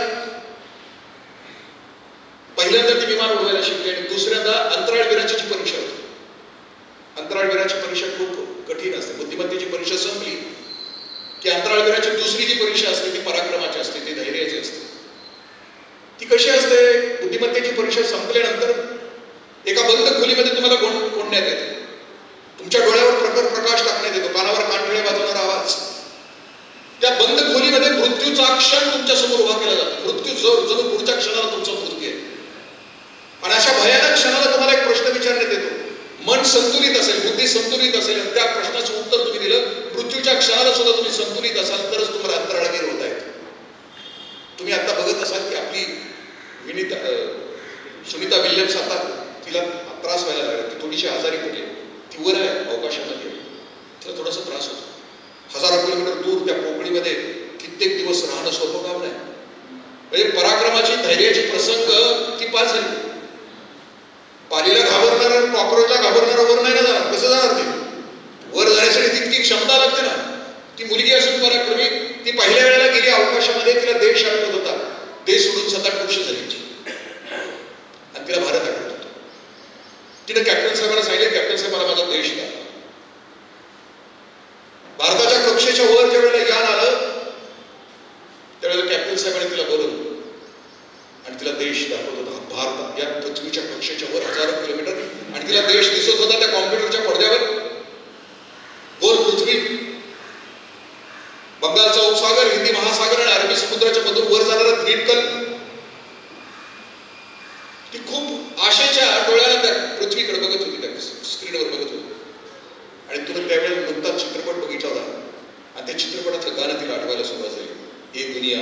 पहिल्यांदा ती विमान उडवायला शिकली आणि दुसऱ्यांदा अंतराळवीराची परीक्षा होती. अंतराळवीराची परीक्षा खूप कठीण असते. बुद्धिमत्तेची परीक्षा संपली की अंतराळवीराची दुसरी जी परीक्षा असते ती पराक्रमाची असते, ती धैर्याची असते. ती कशी असते, बुद्धिमत्तेची परीक्षा संपल्यानंतर एका बंद खोलीमध्ये तुम्हाला कोंडण्यात येते. तुमच्या डोळ्यावर प्रखर प्रकाश टाकण्यात येतो, कानावर कानठळ्या वाजवणारा आवाज. त्या बंद खोलीमध्ये मृत्यूचा क्षण तुमच्या समोर उभा केला जातो. मृत्यू जणू पुढच्या क्षणाला तुमचा मृत्यू आहे. आणि अशा भयानक क्षणाला तुम्हाला एक प्रश्न विचारण्यात येतो. मन संतुलित असेल, बुद्धी संतुलित असेल आणि त्या प्रश्नाचं उत्तर तुम्ही दिलं, मृत्यूच्या क्षणाला सुद्धा तुम्ही संतुलित असाल तरच तुम्हाला अंतराळवीर होता येतं. तुम्ही आता बघत असाल की आपली सुनीता विल्यम्स, आता तिला त्रास व्हायला लागला, ती थोडीशी आजारी पडली, ती वर आहे अवकाशामध्ये, तिला थोडासा त्रास होतो. 1000 किलोमीटर दूर त्या पोकळीमध्ये कित्येक दिवस राहणं सोपं काम नाही. म्हणजे पराक्रमाची, धैर्याची प्रसंग ती पास झाली. पालीला घाबरणार, कॉक्रोचला घाबरणार वर नाही ना जाणार, कसं जाणार ते? वर जाण्यासाठी तितकी क्षमता लागते ना. ती मुलगी असून पराक्रमी, ती पहिल्या वेळेला गेली अवकाशामध्ये, तिला देश आठवत होता. देश सोडून 7-8 वर्ष झाली आणि तिला भारत आठवत होता. तिने कॅप्टन साहेबांना सांगितले, कॅप्टन साहेब मला माझा देश द्या. भारताच्या कक्षेच्या वर ज्या वेळेला यान आलं त्यावेळेला कॅप्टन साहेबांनी तिला बोलवलं आणि तिला देश दाखवत होता. भारत या पृथ्वीच्या कक्षेच्या वर 1000 किलोमीटर आणि तिला देश दिसत होता त्या कॉम्प्युटरच्या पडद्यावर. गोल पृथ्वी, बंगालचा उपसागर, हिंदी महासागर आणि अरबी समुद्राच्या मधून वर जाणारा द्वीपकल्प. ती खूप आशेच्या डोळ्याला त्या पृथ्वीकडे बघत होती, त्या स्क्रीनवर बघत होती. आणि तुला त्यावेळेला नुकताच चित्रपट बघितला होता आणि त्या चित्रपटातलं गाणं तिला आठवायला सुरुवात झाली. ए दुनिया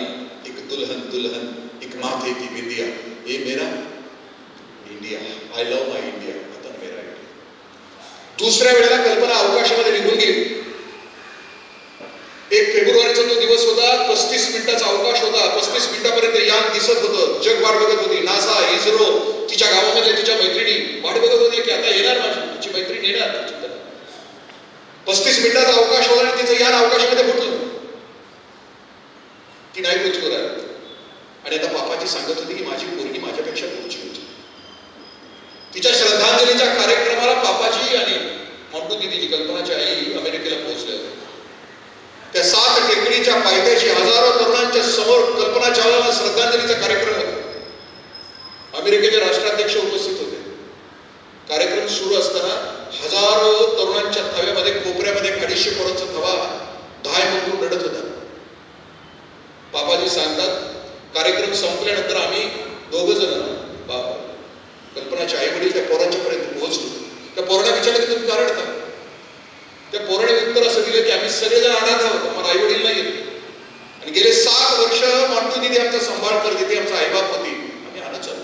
एक दुल्हन दुल्हन एक माथे की बिंदिया, ए मेरा India, I love my India, आता मेरा इंडिया. दुसऱ्या वेळेला कल्पना अवकाशामध्ये निघून गेली. 1 फेब्रुवारीचा तो दिवस होता. 35 मिनिटाचा अवकाश होता. 35 मिनिटापर्यंत यान दिसत होतं. जग वाट बघत होती. नासा, इस्रो, तिच्या गावामध्ये तिच्या मैत्रिणी वाट बघत होती की आता येणार माझी मैत्रीण येणार. 35 मिनिटाचा अवकाश होता आणि तिचं यान अवकाशामध्ये फुटलं. ती नाही पृथ्वीवर आली आणि आता बापाची सांगत होती की माझी पोरगी माझ्यापेक्षा पुढची होती. तिच्या श्रद्धांजलीच्या कार्यक्रमाला पापाजी आणि मॉन्टू दिदीची, कल्पनाची आई, अमेरिकेला पोहोचले होते. त्या 7 टेकडीच्या पायथ्याशी हजारो तरुणांच्या समोर कल्पना चावलाला श्रद्धांजलीचा कार्यक्रम होता. अमेरिकेचे राष्ट्राध्यक्ष उपस्थित होते. कार्यक्रम सुरू असताना हजारो तरुणांच्या थव्यामध्ये, कोपऱ्यामध्ये 250 पोरांचा थवा धाय म्हणून रडत होता. पापाजी सांगतात, कार्यक्रम संपल्यानंतर आम्ही 2 जण, कल्पनाचे आई वडील, त्या पोरांच्या पर्यंत पोहोचलो. त्या पोरांना विचारलं की तुम्ही का रडता? त्या पोराने उत्तर असं दिलं की आम्ही सगळेजण अनाथ आहोत, आम्हाला आई वडील नाही आणि गेले 7 वर्ष मॉन्टू दिदी आमचा सांभाळ करते, ती आमचा आईबाप होती, आम्ही अनाथ झालो.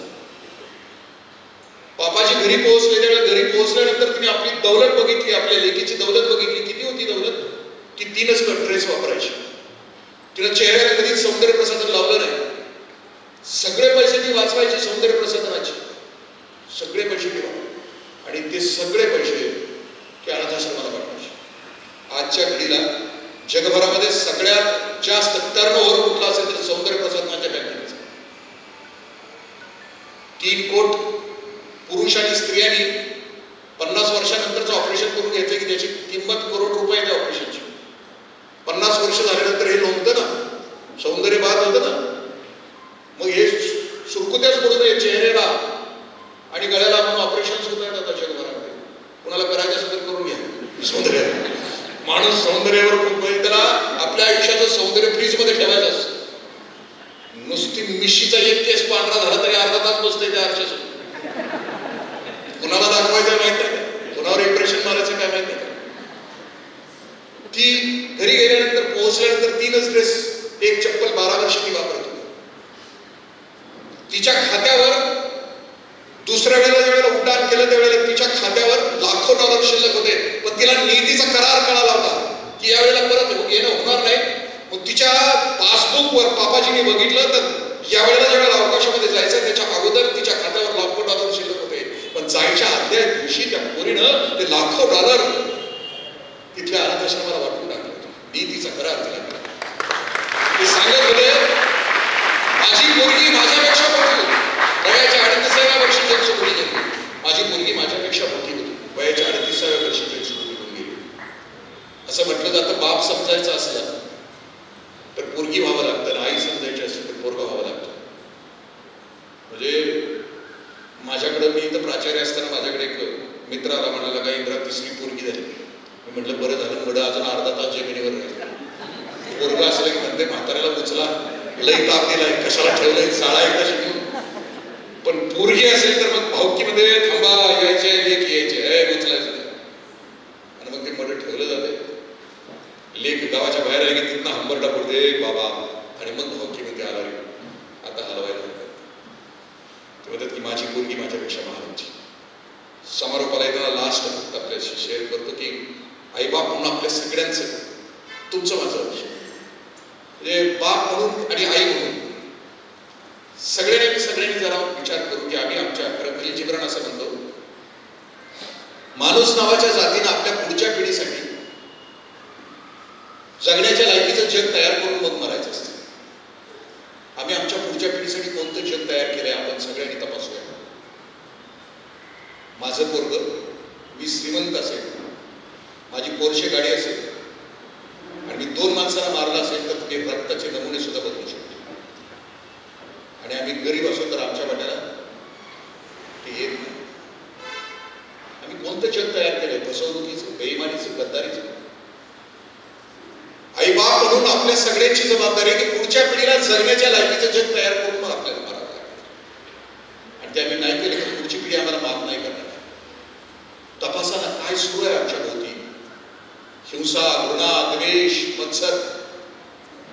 पापाजी घरी पोहोचले. त्यावेळेला घरी पोहोचल्यानंतर तिने आपली दौलत बघितली, आपल्या लेकीची दौलत बघितली. किती होती दौलत? की 3च ड्रेस वापरायची. तिला चेहऱ्याला कधीच सौंदर्य प्रसाधन लावलं नाही. सगळे पैसे ती वाचवायची सौंदर्य प्रसाधनाचे, सगळे पैसे ती वापरायची आणि ते सगळे पैसे की अनाथाश्रमाला पाठवायचे. आजच्या घडीला जगभरामध्ये सगळ्यात जास्त टर्नओव्हर कुठला असेल तर सौंदर्य प्रसाधनाच्या बँकेचा. 3 कोट पुरुष आणि स्त्रियांनी 50 वर्षानंतरचं ऑपरेशन करून घ्यायचं की त्याची किंमत करोड रुपये त्या ऑपरेशनची. 50 वर्ष झाल्यानंतर हे लोंबतं ना, सौंदर्य बाद होतं ना. मग हे सुरकुत्याच पडू नये चेहऱ्याला आणि गळ्याला आपण ऑपरेशन होत आहेत आता जगभरामध्ये. कुणाला करायचं असेल तर करून घ्या. सौंदर्य माणूस सौंदर्यावर खूप त्याला आपल्या आयुष्याचं सौंदर्य फ्रीजमध्ये ठेवायचं असतं. नुसती मिशीचा एक केस पांढरा झाला तरी अर्धा तास बसतंय त्या आरशासमोर. कुणाला दाखवायचं माहित नाही, कुणावर इम्प्रेशन मारायचं काय माहित नाही. ती घरी गेल्यानंतर पोहोचल्यानंतर 3च ड्रेस, एक चप्पल 12 वर्ष ती वापरत होती. तिच्या खात्यावर दुसऱ्या वेळेला उड्डाण केलं त्यावेळेला तिच्या खात्यावर लाखो डॉलर शिल्लक होते, पण तिला निधीचा करार कळाला होता की यावेळेला परत येणं होणार नाही. मग तिच्या पासबुकवर पापाजीने बघितलं तर यावेळेला ज्यावेळेला अवकाशामध्ये जायचं त्याच्या अगोदर तिच्या खात्यावर लाखो डॉलर शिल्लक होते, पण जायच्या आदल्या दिवशी त्या पोरीनं ते लाखो डॉलर तिथल्या अनाथ आश्रमाला वाटून टाकलं. निधीचा करार तिला केला. ते सांगत होते माझी पोरगी माझ्यापेक्षा मोठी होती. वयाच्या 38व्या वर्षी जग सोडून गेली. माझी मुलगी माझ्यापेक्षा मोठी होती. वयाच्या 38व्या वर्षी जग सोडून गेली. असं म्हटलं जातं बाप समजायचं असलं तर पोरगी व्हावं लागतं, आई समजायची असेल तर पोरगा व्हावं लागतं. म्हणजे माझ्याकडं मी इथं प्राचार्य असताना माझ्याकडे एक मित्र आला, म्हणाला का इंद्रा 3री पोरगी झाली. मी म्हटलं बरं झालं, बडं अजून अर्धा तास जमिनीवर राहिलं. पोरगा असलं की म्हणते म्हाताऱ्याला उचला, लई ताप दिलाय, कशाला ठेवलंय, शाळा एकदा शिकून. पण पोरगी असेल तर मग भावकीमध्ये थांबा, यायचे लेख यायचे उचलायचं आणि मग ते मड ठेवलं जाते. लेख गावाच्या बाहेर आहे की तिथनं हंबरडा पडते बाबा आणि मग भावकीमध्ये आला रे आता हलवायला. ते म्हणतात की माझी पोरगी माझ्यापेक्षा महान होती. समारोपाला येताना लास्ट फक्त आपल्याशी शेअर करतो की आईबाप म्हणून आपल्या सगळ्यांचं तुमचं माझं वर्ष म्हणजे बाप म्हणून आणि आई म्हणून सगळ्यांनी जरा विचार करू की आम्ही आमच्या खलील जिब्रान असं म्हणतो माणूस नावाच्या जातीनं आपल्या पुढच्या पिढीसाठी जगण्याच्या लायकीचं जग तयार करून मग मरायचं असतं. आम्ही आमच्या पुढच्या पिढीसाठी कोणतं जग तयार केलंय आपण सगळ्यांनी तपासूया. माझं पोरगं मी श्रीमंत असेल, माझी पोरशे गाडी असेल आणि मी 2 माणसांना मारलं असेल तर ते रक्ताचे नमुने सुद्धा बदलू शकतो. आणि आम्ही गरीब असो तर आमच्या वाट्याला ते येत नाही. आम्ही कोणतं जग तयार केलंय? फसवणुकीचं, बेईमानीचं, गद्दारीचं. आई बाप म्हणून आपल्या सगळ्यांची जबाबदारी आहे की पुढच्या पिढीला जगण्याच्या लायकीचं जग तयार करून मग आपल्याला मारावं लागेल. आणि ते आम्ही नाही केलं तर पुढची पिढी आम्हाला माफ नाही करणार. तपासाला काय सुरू आहे आमच्या भोवती? हिंसा, घृणा, द्वेष, मत्सर.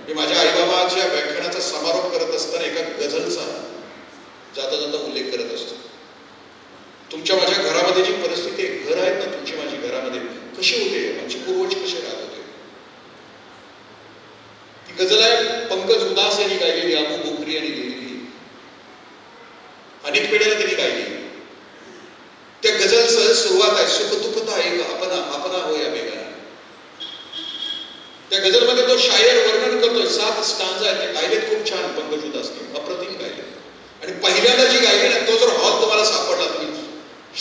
मी माझ्या आईबाबाच्या व्याख्यानाचा समारोप करत असताना एका गझलचा जाता जाता उल्लेख करत असतो. तुमच्या माझ्या घरामध्ये जी परिस्थिती आहे, घर आहेत ना तुमची माझी घरामध्ये, कशी होते, आमचे पूर्वज कसे राहत होते. ती गझल आहे पंकज उदास यांनी गायलेली, अबू बोकरी यांनी लिहिलेली, अनेक पिढ्याला त्यांनी गायली. त्या गझलचं सुरुवात आहे सुख दुःखता एक आपणा हो या वेगाने. त्या गझलमध्ये तो शायर वर्णन करतोय, 7 स्टांजा आहेत, ते गायलेत खूप छान पंकज उदासने, अप्रतिम गायले. आणि पहिल्यांदा जी गायली ना तो जर हॉल तुम्हाला सापडला, तुम्ही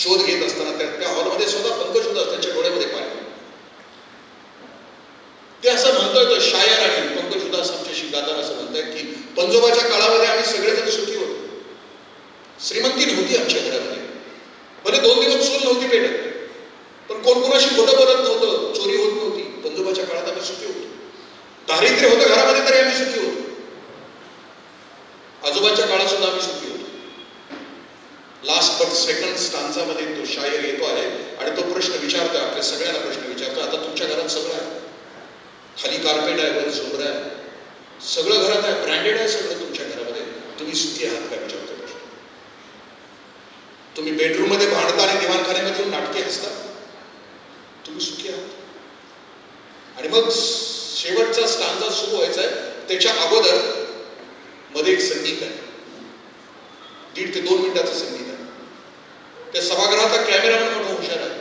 शोध घेत असताना त्या हॉलमध्ये स्वतः पंकज उदास त्यांच्या डोळ्यामध्ये पाहिजे. ते असं म्हणतोय तो शायर आणि पंकज उदास आमच्याशी गाताना असं म्हणतायत की पंजोबाच्या काळामध्ये आम्ही सगळेजण सुखी होतो. श्रीमंती नव्हती आमच्या घरामध्ये, भले 2 दिवस चूल नव्हती पेटत, पण कोण कोणाशी खोटं बोलत नव्हतं, चोरी होत नव्हती. पंजोबाच्या काळात आम्ही सुखी होतो. दारिद्र्य होतं घरामध्ये तरी आम्ही सुखी होतो. आजोबाच्या काळात सुद्धा आम्ही सुखी होतो. लास्ट बट सेकंड स्टांजामध्ये तो शायर येतो आहे आणि तो प्रश्न विचारतोय, आपल्या सगळ्यांना प्रश्न विचारतोय. आता तुमच्या घरात सगळं आहे, खाली कार्पेट आहे, वर झोमर आहे, सगळं घरात आहे, ब्रँडेड आहे सगळं तुमच्या घरामध्ये, तुम्ही सुखी आहात का विचारतोय प्रश्न. तुम्ही बेडरूम मध्ये भांडता आणि दिवाणखान्यामध्ये नाटके हसता, तुम्ही सुखी आहात. आणि मग शेवटचा स्टांजा सुरू व्हायचा आहे, त्याच्या अगोदर मध्ये एक संगीत आहे, 1.5 ते 2 मिनिटाचं संगीत आहे. त्या सभागृहाचा कॅमेरामन मोठा हुशार आहे.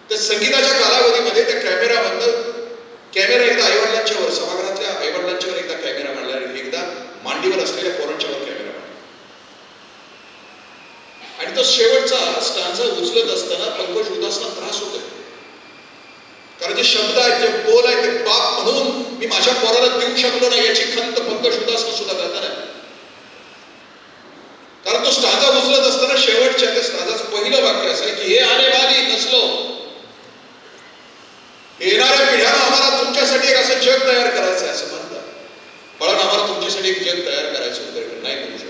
त्या संगीताच्या कालावधीमध्ये त्या कॅमेरा एकदा आईवडिलांच्या वर, सभागृहातल्या आईवडिलांच्या वर एकदा कॅमेरा मांडला आणि एकदा मांडीवर असलेल्या पोरांच्या वर कॅमेरा मांडला. आणि तो शेवटचा स्टांजा उचलत असताना आहे, जे बोल आहे ते बाप म्हणून मी माझ्या पोराला देऊ शकलो नाही याची खंत पंकज सुद्धा करता नाही. कारण तो स्टाजा उचलत असताना शेवटच्या त्या स्टाजाचं पहिलं वाक्य असं आहे की हे आने वाली नसलो, येणाऱ्या पिढ्यांना आम्हाला तुमच्यासाठी एक असं जग तयार करायचं आहे असं म्हणतात. बाळांनो, आम्हाला तुमच्यासाठी एक जग तयार करायचं होतं, नाही करू शकत.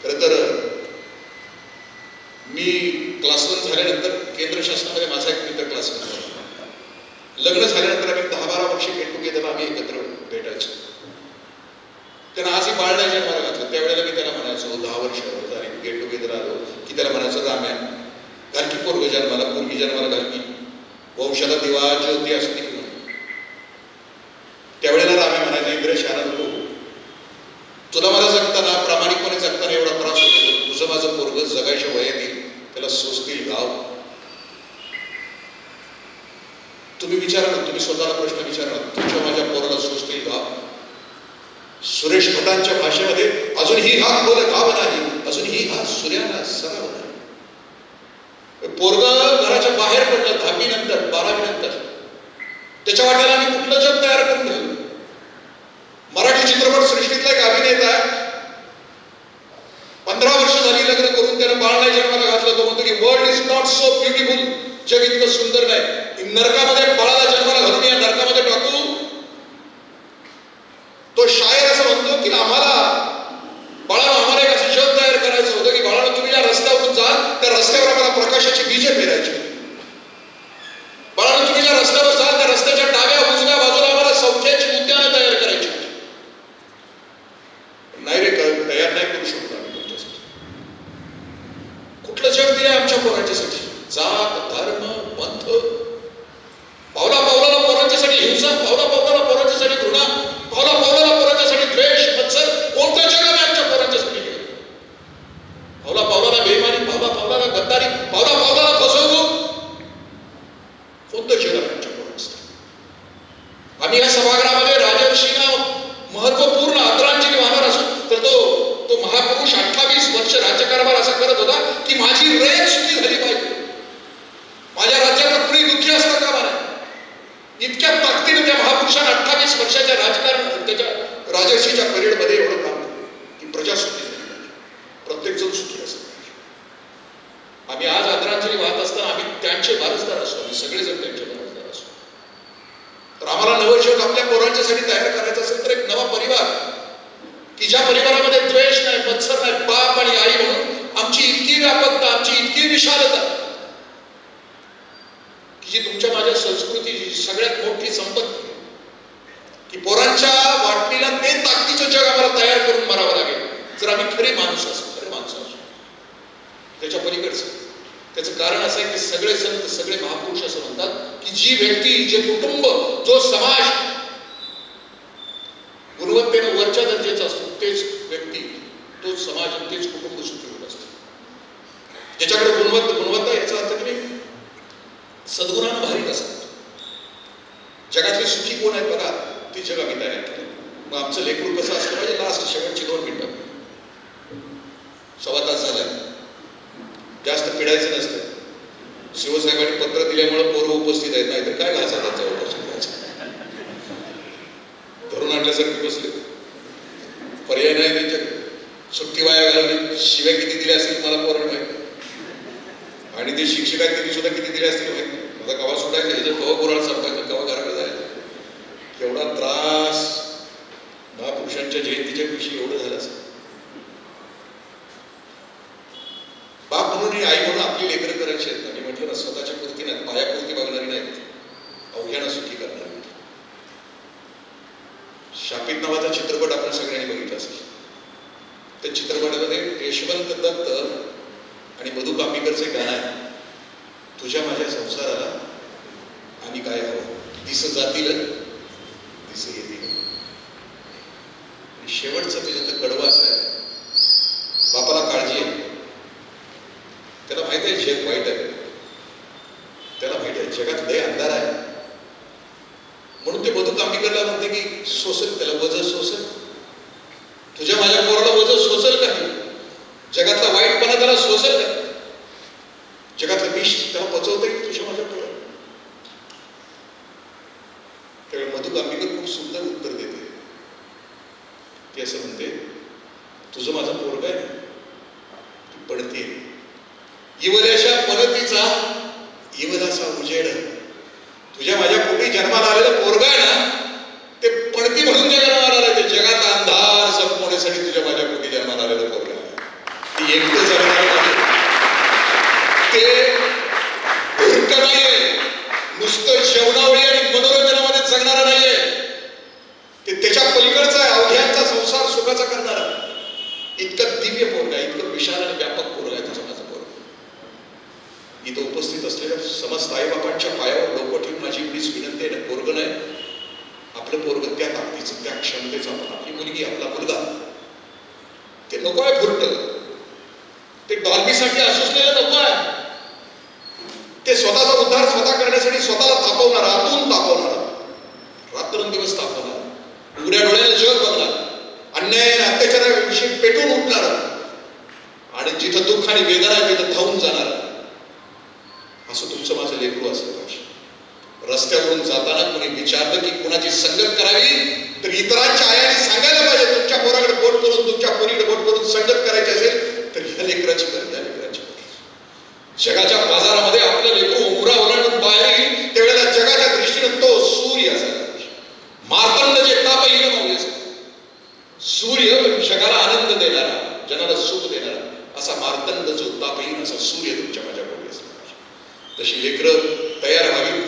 खरं तर मी क्लास 1 झाल्यानंतर केंद्र शासनामध्ये माझा एक मित्र क्लास 1 झाला. लग्न झाल्यानंतर आम्ही 10-12 वर्षे गेट टुगेदर आम्ही एकत्र भेटायचो. त्यांना आजही बाळ नाही जन्माला घातलं. त्यावेळेला मी त्याला म्हणायचो 10 वर्ष झाली गेट टुगेदर आलो की त्याला म्हणायचो राम्या घाल की पोरग जन्माला, पोरगी जन्माला घाल की, वंशाला दिवा ज्योती असते की म्हणून. त्यावेळेला राम्या म्हणायचा इंद्रेश आनंद हो, तुला मला जगताना प्रामाणिकपणे जगताना एवढा त्रास होतो, तुझं माझं पोरग जगायच्या वयात येईल, त्याला सोसतील गाव. तुम्ही विचारा ना, तुम्ही स्वतःला प्रश्न विचारा ना, तुमच्या माझ्या पोराला सोसतील गाव. सुरेश भटांच्या भाषेमध्ये अजूनही हा खोल गाव नाही, अजूनही हा सूर्याला सराव नाही. पोरग घराच्या बाहेर पडलं 10वी नंतर 12वी नंतर, त्याच्या वाट्याला आम्ही कुठलं जग तयार करून ठेवलं. मराठी चित्रपट सृष्टीतला एक अभिनेता आहे, 15 वर्ष झाली लग्न करून त्यानं बाळ नाही जन्माला घातलं. तो म्हणतो की world is not so beautiful, जग इतकं सुंदर नाही, नरकामध्ये बाळाला जन्माला घालून या नरकामध्ये टाकू. तो शायर असं म्हणतो की बाळाला आम्हाला एक असं जग तयार करायचं होतं की बाळाला तुम्ही ज्या रस्त्यावरून जाल त्या रस्त्यावर आम्हाला प्रकाशाची बीजे पेरायची. बाळाला तुम्ही ज्या रस्त्यावर जाल त्या रस्त्याच्या डाव्या उजव्या बाजूला आम्हाला सौख्याची उद्यानं तयार करायची. नाही रे, तयार नाही करू शकतो आम्ही तुमच्यासाठी. कुठलं जग दिलंय आमच्या पोरांच्यासाठी? जात धर्म पंथ, पावला पावलाला पोरांच्यासाठी हिंसा, पावला पावलाला पोरांच्यासाठी घृणा, पावला पावलाला पोरांच्यासाठी द्वेष, मत्सर. कोणतं जग आम्ही आमच्या पोरांच्यासाठी केलं? पावला पावलाला बेईमानी, पावला पावलाला गद्दारी, पावला पावलाला फसवणूक. कोणतं जग आहे आमच्या पोरांसाठी? आम्ही या सभागृहामध्ये राजर्षींना महत्वपूर्ण आदरांजली वाहणार असू तर तो महापुरुष 28 वर्ष राज्यकारभार असा करत होता की माझी रेत सुखी झाली पाहिजे, माझ्या राज्यात कुणी दुःखी असता कामा नये. इतक्या ताकदीने त्या महापुरुषाने 28 वर्षाच्या राजकारण त्याच्या राजर्षीच्या पिरियडमध्ये एवढं काम केलं की प्रजा सुखी झाली पाहिजे, प्रत्येक जण सुखी असं पाहिजे. आम्ही आज आदरांजली वाहत असताना आम्ही त्यांचे वारसदार असो, आम्ही सगळेजण त्यांचे वारसदार असो. तर आम्हाला नवं जग आपल्या पोरांच्यासाठी तयार करायचं असेल तर एक नवा परिवार की ज्या परिवारामध्ये द्वेष नाही, मत्सर नाही, बाप आणि आई म्हणून आमची इतकी व्यापकता, आमची इतकी विशालता की जी तुमच्या माझ्या संस्कृतीची सगळ्यात मोठी संपत्ती की पोरांच्या वाटणीला ते ताकदीचं जग आम्हाला तयार करून मारावं लागेल जर आम्ही खरे माणूस असू. त्याच्या पलीकडचं त्याचं कारण असं आहे की सगळे संत, सगळे महापुरुष असं म्हणतात की जी व्यक्ती, जे कुटुंब, जो समाज गुणवत्तेनं वरच्या दर्जाचा असतो तेच व्यक्ती, तोच समाज आणि तेच कुटुंब सुखी होत असतं. ज्याच्याकडे गुणवत्ता याचा अर्थ तुम्ही सद्गुणानं भारीत असतात. जगातले सुखी कोण आहेत बघा, ते जग आम्ही तयार केलं. मग आमचं लेकरू कसं असलं पाहिजे? लास्ट शेवटची 2 मिनिटं, 1.25 तास झाला, जास्त पिडायचं नसतं. शिवसाहेबांनी पत्र दिल्यामुळे पोरं उपस्थित आहेत, नाही तर काय घासा जवळपास धरून आणल्यासारखे बसले. पर्याय नाही त्यांच्याकडे. सुट्टी वाया घालवली, शिव्या किती दिल्या असतील मला पोरण माहिती, आणि ते शिक्षक आहेत त्यांनी सुद्धा किती दिले असतील माहिती. आता कवा सुटायचं, ह्याचं कवा गुराळ संपायचं, कवा घराकडे जायचं. केवढा त्रास महापुरुषांच्या जयंतीच्या दिवशी एवढं झालं असं. बाप म्हणून आई म्हणून आपली लेकरं करायची आहेत. मी म्हटलं ना, स्वतःच्या पुरती नाही, पायापुरती बघणारी नाहीत, अवघ्यानं सुखी करणारी. शापित नावाचा चित्रपट आपण सगळ्यांनी बघितला असेल. त्या चित्रपटामध्ये यशवंत दत्त आणि मधु कांबीकरचे गाणं आहे, तुझ्या माझ्या संसाराला आणि काय हवं, दिस जातील दिस येतील. शेवटचं त्याच्यात कडवं असं आहे, बापाला काळजी आहे, त्याला माहित आहे जग वाईट आहे, त्याला माहित आहे जगात लय अंधार आहे, म्हणून ते मधु कांबीकरला म्हणते की सोसल, त्याला वजन सोसल, तुझ्या माझ्या पोराला वजन सोसल का? जगातला वाईटपणा त्याला सोसल का? जगातलं विष त्याला पचवतं की तुझ्या माझ्या पोराला? ती असं म्हणते, तुझं माझं पोरगं आहे ना, ती पडते. इवल्याच्या पलतीचा इवलाचा उजेड, तुझ्या माझ्या पोटी जन्माला आलेलं पोरगं आहे ना, ते पडती म्हणून जन्माला आलं. ते जगाचा अंधार संपवण्यासाठी तुझ्या माझ्या पोटी जन्माला आलेलं पोरगं आहे. ती एकटं जगणार नाही, ते धूर्त नाहीये, नुसतं जेवणावळी आणि मनोरंजनामध्ये जगणारा नाहीये, ते त्याच्या पलीकडचा आहे, अवघ्यांचा संसार सुखाचा करणारा. इतकं दिव्य पोरग आहे, इतकं विशाल आणि व्यापक पोरग आहे तुझं माझं पोरग. इथं उपस्थित असलेल्या समस्त आईबापांच्या पायावर डोकं ठेवून माझी एवढीच विनंती आहे, पोरग नाही, आपलं पोरग त्या ताकदीचं, त्या क्षमतेचं, आपली मुलगी, आपला मुलगा, ते नको आहे फुरट. ते डॉल्बीसाठी असुसलेलं नको आहे. ते स्वतःचा उद्धार स्वतः करण्यासाठी स्वतःला तापवणार, आतून तापवणार, रात्रंदिवस तापवणार, उघड्या डोळ्याने जग बघणार, अन्याय आणि अत्याचाराविषयी पेटून उठणार, आणि जिथं दुःख आणि वेदना आहे तिथं धावून जाणार. असं तुमचं माझं लेकरू असलं पाहिजे. रस्त्यावरून जाताना कोणी विचारलं की कुणाची संगत करावी, तर इतरांच्या आयाने सांगायला पाहिजे, तुमच्या पोराकडे बोट करून, तुमच्या पोरीकडे बोट करून संगत करायची असेल तर ह्या लेकराची कर, त्या लेकराची कर. जगाच्या बाजारामध्ये आपलं लेकरू उमरा ओलांडून बाहेर येईल त्यावेळेला जगाच्या दृष्टीने तो सूर्य असायला पाहिजे. मार्तंड जे तापहीन माऊली असतो, सूर्य जगाला आनंद देणारा, जगाला सुख देणारा, असा मार्तंड जो तापहीन असा सूर्य तुमच्या माझ्या पोटी असला पाहिजे. तशी लेकरं तयार व्हावी.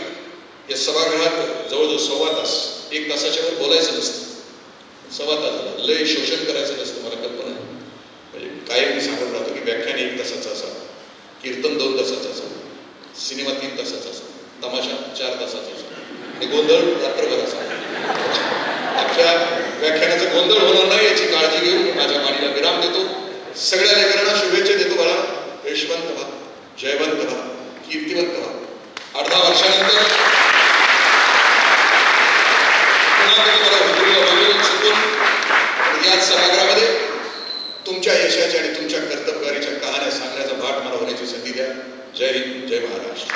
या सभागृहात जवळजवळ 1.25 तास, 1 तासाच्या वर बोलायचं नसतं, 1.25 तास झाला, लय शोषण करायचं नसतं. मला कल्पना आहे, म्हणजे कायम मी सांगत राहतो की व्याख्यान 1 तासाचं असावं, कीर्तन 2 तासाचं असावं, सिनेमा 3 तासाचा असावा, तमाशा 4 तासाचा असावा, आणि गोंधळ रात्रभर असावा. आपल्या व्याख्यानाचा गोंधळ होणार नाही याची काळजी घेऊन मी माझ्या वाणीला विराम देतो. सगळ्या लेकरांना शुभेच्छा देतो. मला यशवंत व्हा, जयवंत व्हा, कीर्तिवंत व्हा. 18 वर्षानंतर याच सभागृहामध्ये तुमच्या यशाच्या आणि तुमच्या कर्तबगारीच्या कहाण्या सांगण्याचा भाग मला होण्याची संधी द्या. जय हिंद, जय महाराष्ट्र.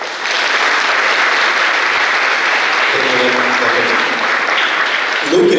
लोक